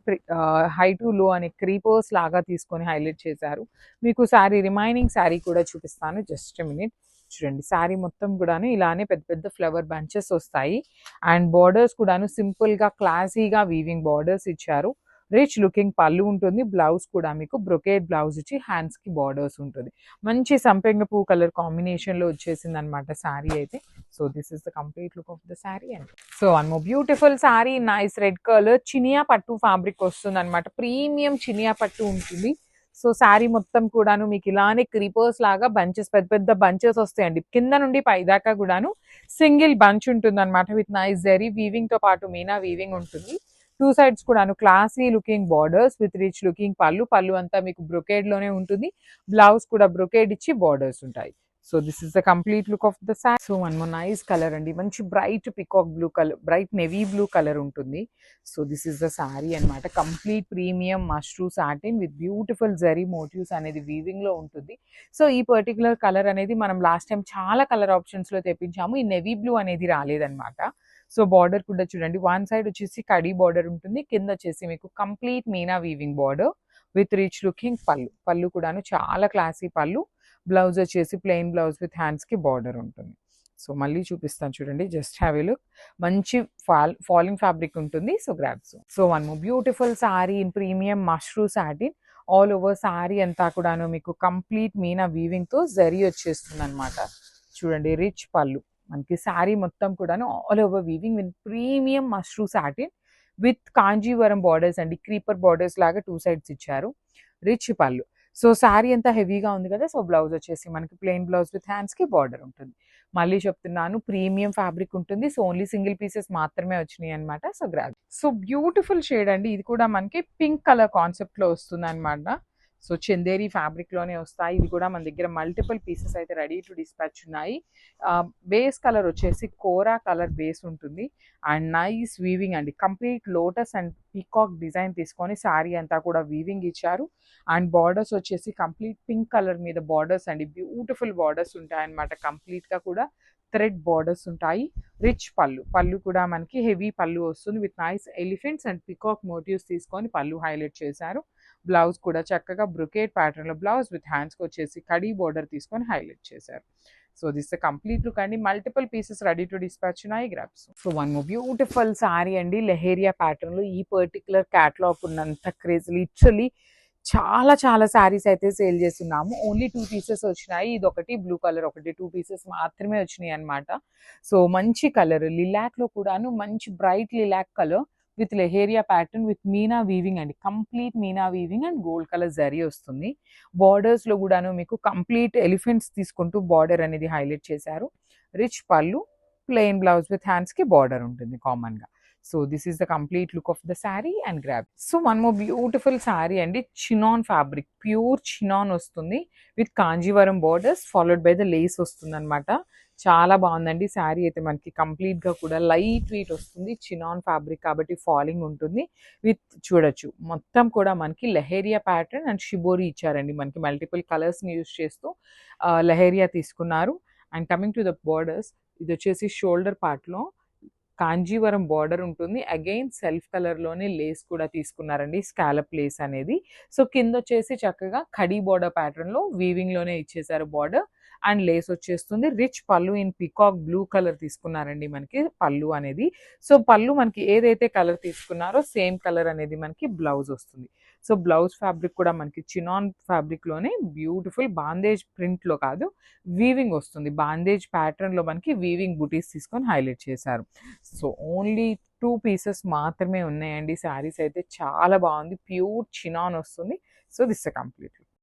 హై టు లో అనే క్రీపర్స్ లాగా తీసుకొని హైలైట్ చేశారు. మీకు శారీ రిమైనింగ్ శారీ కూడా చూపిస్తాను, జస్ట్ మినిట్. చూడండి శారీ మొత్తం కూడాను ఇలానే పెద్ద పెద్ద ఫ్లవర్ బంచెస్ వస్తాయి. అండ్ బార్డర్స్ కూడాను సింపుల్ గా క్లాసీగా వీవింగ్ బార్డర్స్ ఇచ్చారు. రిచ్ లుకింగ్ పళ్ళు ఉంటుంది. బ్లౌజ్ కూడా మీకు బ్రొకేట్ బ్లౌజ్ ఇచ్చి హ్యాండ్స్ కి బార్డర్స్ ఉంటుంది. మంచి సంపెంగ పువ్వు కలర్ కాంబినేషన్ లో వచ్చేసింది అనమాట శారీ అయితే. So this is the complete look of the sari and so one more beautiful sari, nice red colour, Chiniya పట్టు ఫ్యాబ్రిక్ వస్తుంది అనమాట. ప్రీమియం చినియా పట్టు ఉంటుంది. సో శారీ మొత్తం కూడాను మీకు ఇలానే క్రీపర్స్ లాగా బంచెస్, పెద్ద పెద్ద బంచెస్ వస్తాయండి. కింద నుండి పైదాకా కూడాను సింగిల్ బంచ్ ఉంటుంది అనమాట. విత్ నైస్ జరీ వీవింగ్ తో పాటు మీనా వీవింగ్ ఉంటుంది. టూ సైడ్స్ కూడాను classy looking borders with rich looking పళ్ళు. పళ్ళు అంతా మీకు బ్రొకేడ్ లోనే ఉంటుంది. బ్లౌజ్ కూడా బ్రొకేడ్ ఇచ్చి బార్డర్స్ ఉంటాయి. So this is the complete look of the sari. So one more nice colour అండి, మంచి bright peacock blue colour, bright navy blue colour ఉంటుంది. So this is the sari అనమాట. Complete premium mashru satin with beautiful zari motifs అనేది weaving లో ఉంటుంది. So ఈ particular colour అనేది మనం లాస్ట్ టైం చాలా కలర్ ఆప్షన్స్ లో తెప్పించాము. ఈ నెవీ బ్లూ అనేది రాలేదన్నమాట. సో బార్డర్ కూడా చూడండి, వన్ సైడ్ వచ్చేసి కడీ బార్డర్ ఉంటుంది, కింద వచ్చేసి మీకు complete meena weaving border with rich looking పళ్ళు. పళ్ళు కూడాను చాలా క్లాసీ పళ్ళు. బ్లౌజ్ వచ్చేసి ప్లెయిన్ బ్లౌజ్ విత్ హ్యాండ్స్ కి బార్డర్ ఉంటుంది. సో మళ్ళీ చూపిస్తాను చూడండి, జస్ట్ హ్యావ్ ఏ లుక్. మంచి ఫాలింగ్ ఫ్యాబ్రిక్ ఉంటుంది. So grabs. So one more beautiful sorry in premium mashru satin. All over sorry అంతా కూడాను మీకు కంప్లీట్ మీనా వీవింగ్ తో జరీ వచ్చేస్తుంది అనమాట. చూడండి రిచ్ పళ్ళు, మనకి శారీ మొత్తం కూడాను all over weaving with premium mashru satin with Kanjeevaram borders అండి. క్రీపర్ బార్డర్స్ లాగా టూ సైడ్స్ ఇచ్చారు. రిచ్ పళ్ళు. సో శారీ అంతా హెవీగా ఉంది కదా. సో బ్లౌజ్ వచ్చేసి మనకి ప్లెయిన్ బ్లౌజ్ విత్ హ్యాండ్స్ కి బార్డర్ ఉంటుంది. మళ్ళీ చెప్తున్నాను, ప్రీమియం ఫ్యాబ్రిక్ ఉంటుంది. సో ఓన్లీ సింగిల్ పీసెస్ మాత్రమే వచ్చినాయి అనమాట. So grab. So beautiful shade అండి. ఇది కూడా మనకి పింక్ కలర్ కాన్సెప్ట్ లో వస్తుంది అనమాట. సో చందేరి ఫ్యాబ్రిక్ లోనే వస్తాయి. ఇది కూడా మన దగ్గర మల్టిపుల్ పీసెస్ అయితే రెడీ టు డిస్పాచ్ ఉన్నాయి. బేస్ కలర్ వచ్చేసి కోరా కలర్ బేస్ ఉంటుంది. అండ్ నైస్ వీవింగ్ అండి. Complete lotus and peacock design తీసుకొని శారీ అంతా కూడా వీవింగ్ ఇచ్చారు. అండ్ బార్డర్స్ వచ్చేసి కంప్లీట్ పింక్ కలర్ మీద బార్డర్స్ అండి. బ్యూటిఫుల్ బార్డర్స్ ఉంటాయి అనమాట. కంప్లీట్ గా కూడా థ్రెడ్ బార్డర్స్ ఉంటాయి. రిచ్ పళ్ళు. పళ్ళు కూడా మనకి హెవీ పళ్ళు వస్తుంది with nice elephants and peacock motifs తీసుకొని పళ్ళు హైలైట్ చేశారు. బ్లౌజ్ కూడా చక్కగా బ్రొకేట్ ప్యాటర్న్ లో బ్లౌజ్ విత్ హ్యాండ్స్ కి వచ్చేసి కడీ బార్డర్ తీసుకొని హైలైట్ చేశారు. సో దిస్ కంప్లీట్ లుక్ అండి. Multiple pieces ready to dispatch ఉన్నాయి. Grabs. So one more beautiful sari అండి. లెహేరియా ప్యాటర్న్ లో ఈ పర్టికులర్ క్యాటలాగ్ ఉన్నంత క్రేజ్ లిటరలీ చాలా చాలా శారీస్ అయితే సేల్ చేస్తున్నాము. ఓన్లీ 2 పీసెస్ వచ్చినాయి. ఇది ఒకటి బ్లూ కలర్, ఒకటి 2 పీసెస్ మాత్రమే వచ్చినాయి అనమాట. సో మంచి కలర్ లిలాక్ లో కూడాను మంచి bright lilac colour, with leheriya pattern with meena weaving అండి. Complete meena weaving and gold colour zari వస్తుంది. బార్డర్స్లో కూడాను మీకు కంప్లీట్ ఎలిఫెంట్స్ తీసుకుంటూ బార్డర్ అనేది హైలైట్ చేశారు. Rich pallu, plain blouse with హ్యాండ్స్కి బార్డర్ ఉంటుంది కామన్గా. So this is the complete look of the sari and grab. So one more beautiful sari అండి. చినాన్ ఫ్యాబ్రిక్, ప్యూర్ చినాన్ వస్తుంది with Kanjeevaram borders followed by the Lay's వస్తుంది అనమాట. చాలా బాగుందండి శారీ అయితే. మనకి కంప్లీట్గా కూడా లైట్ వెయిట్ వస్తుంది. చినాన్ ఫ్యాబ్రిక్ కాబట్టి ఫాలింగ్ ఉంటుంది. విత్ చూడొచ్చు మొత్తం కూడా మనకి లెహేరియా ప్యాటర్న్ అండ్ షిబోరి ఇచ్చారండి. మనకి మల్టిపుల్ కలర్స్ని యూస్ చేస్తూ లెహేరియా తీసుకున్నారు. And coming to the borders, ఇది వచ్చేసి షోల్డర్ పార్ట్లో కాంజీవరం బార్డర్ ఉంటుంది. అగైన్ సెల్ఫ్ కలర్లోనే లేస్ కూడా తీసుకున్నారండి, స్కాలప్ లేస్ అనేది. సో కింద వచ్చేసి చక్కగా కడీ బార్డర్ ప్యాటర్న్లో వీవింగ్లోనే ఇచ్చేసారు బార్డర్. అండ్ లేస్ వచ్చేస్తుంది. రిచ్ పళ్ళు ఇన్ పికాక్ బ్లూ కలర్ తీసుకున్నారండి మనకి పళ్ళు అనేది. సో పళ్ళు మనకి ఏదైతే కలర్ తీసుకున్నారో సేమ్ కలర్ అనేది మనకి బ్లౌజ్ వస్తుంది. సో బ్లౌజ్ ఫ్యాబ్రిక్ కూడా మనకి చినాన్ ఫ్యాబ్రిక్లోనే బ్యూటిఫుల్ బాందేజ్ ప్రింట్లో కాదు, వీవింగ్ వస్తుంది. బాందేజ్ ప్యాటర్న్లో మనకి వీవింగ్ బుటీస్ తీసుకొని హైలైట్ చేశారు. సో ఓన్లీ 2 పీసెస్ మాత్రమే ఉన్నాయండి. శారీస్ అయితే చాలా బాగుంది. ప్యూర్ చినాన్ వస్తుంది. So this is complete.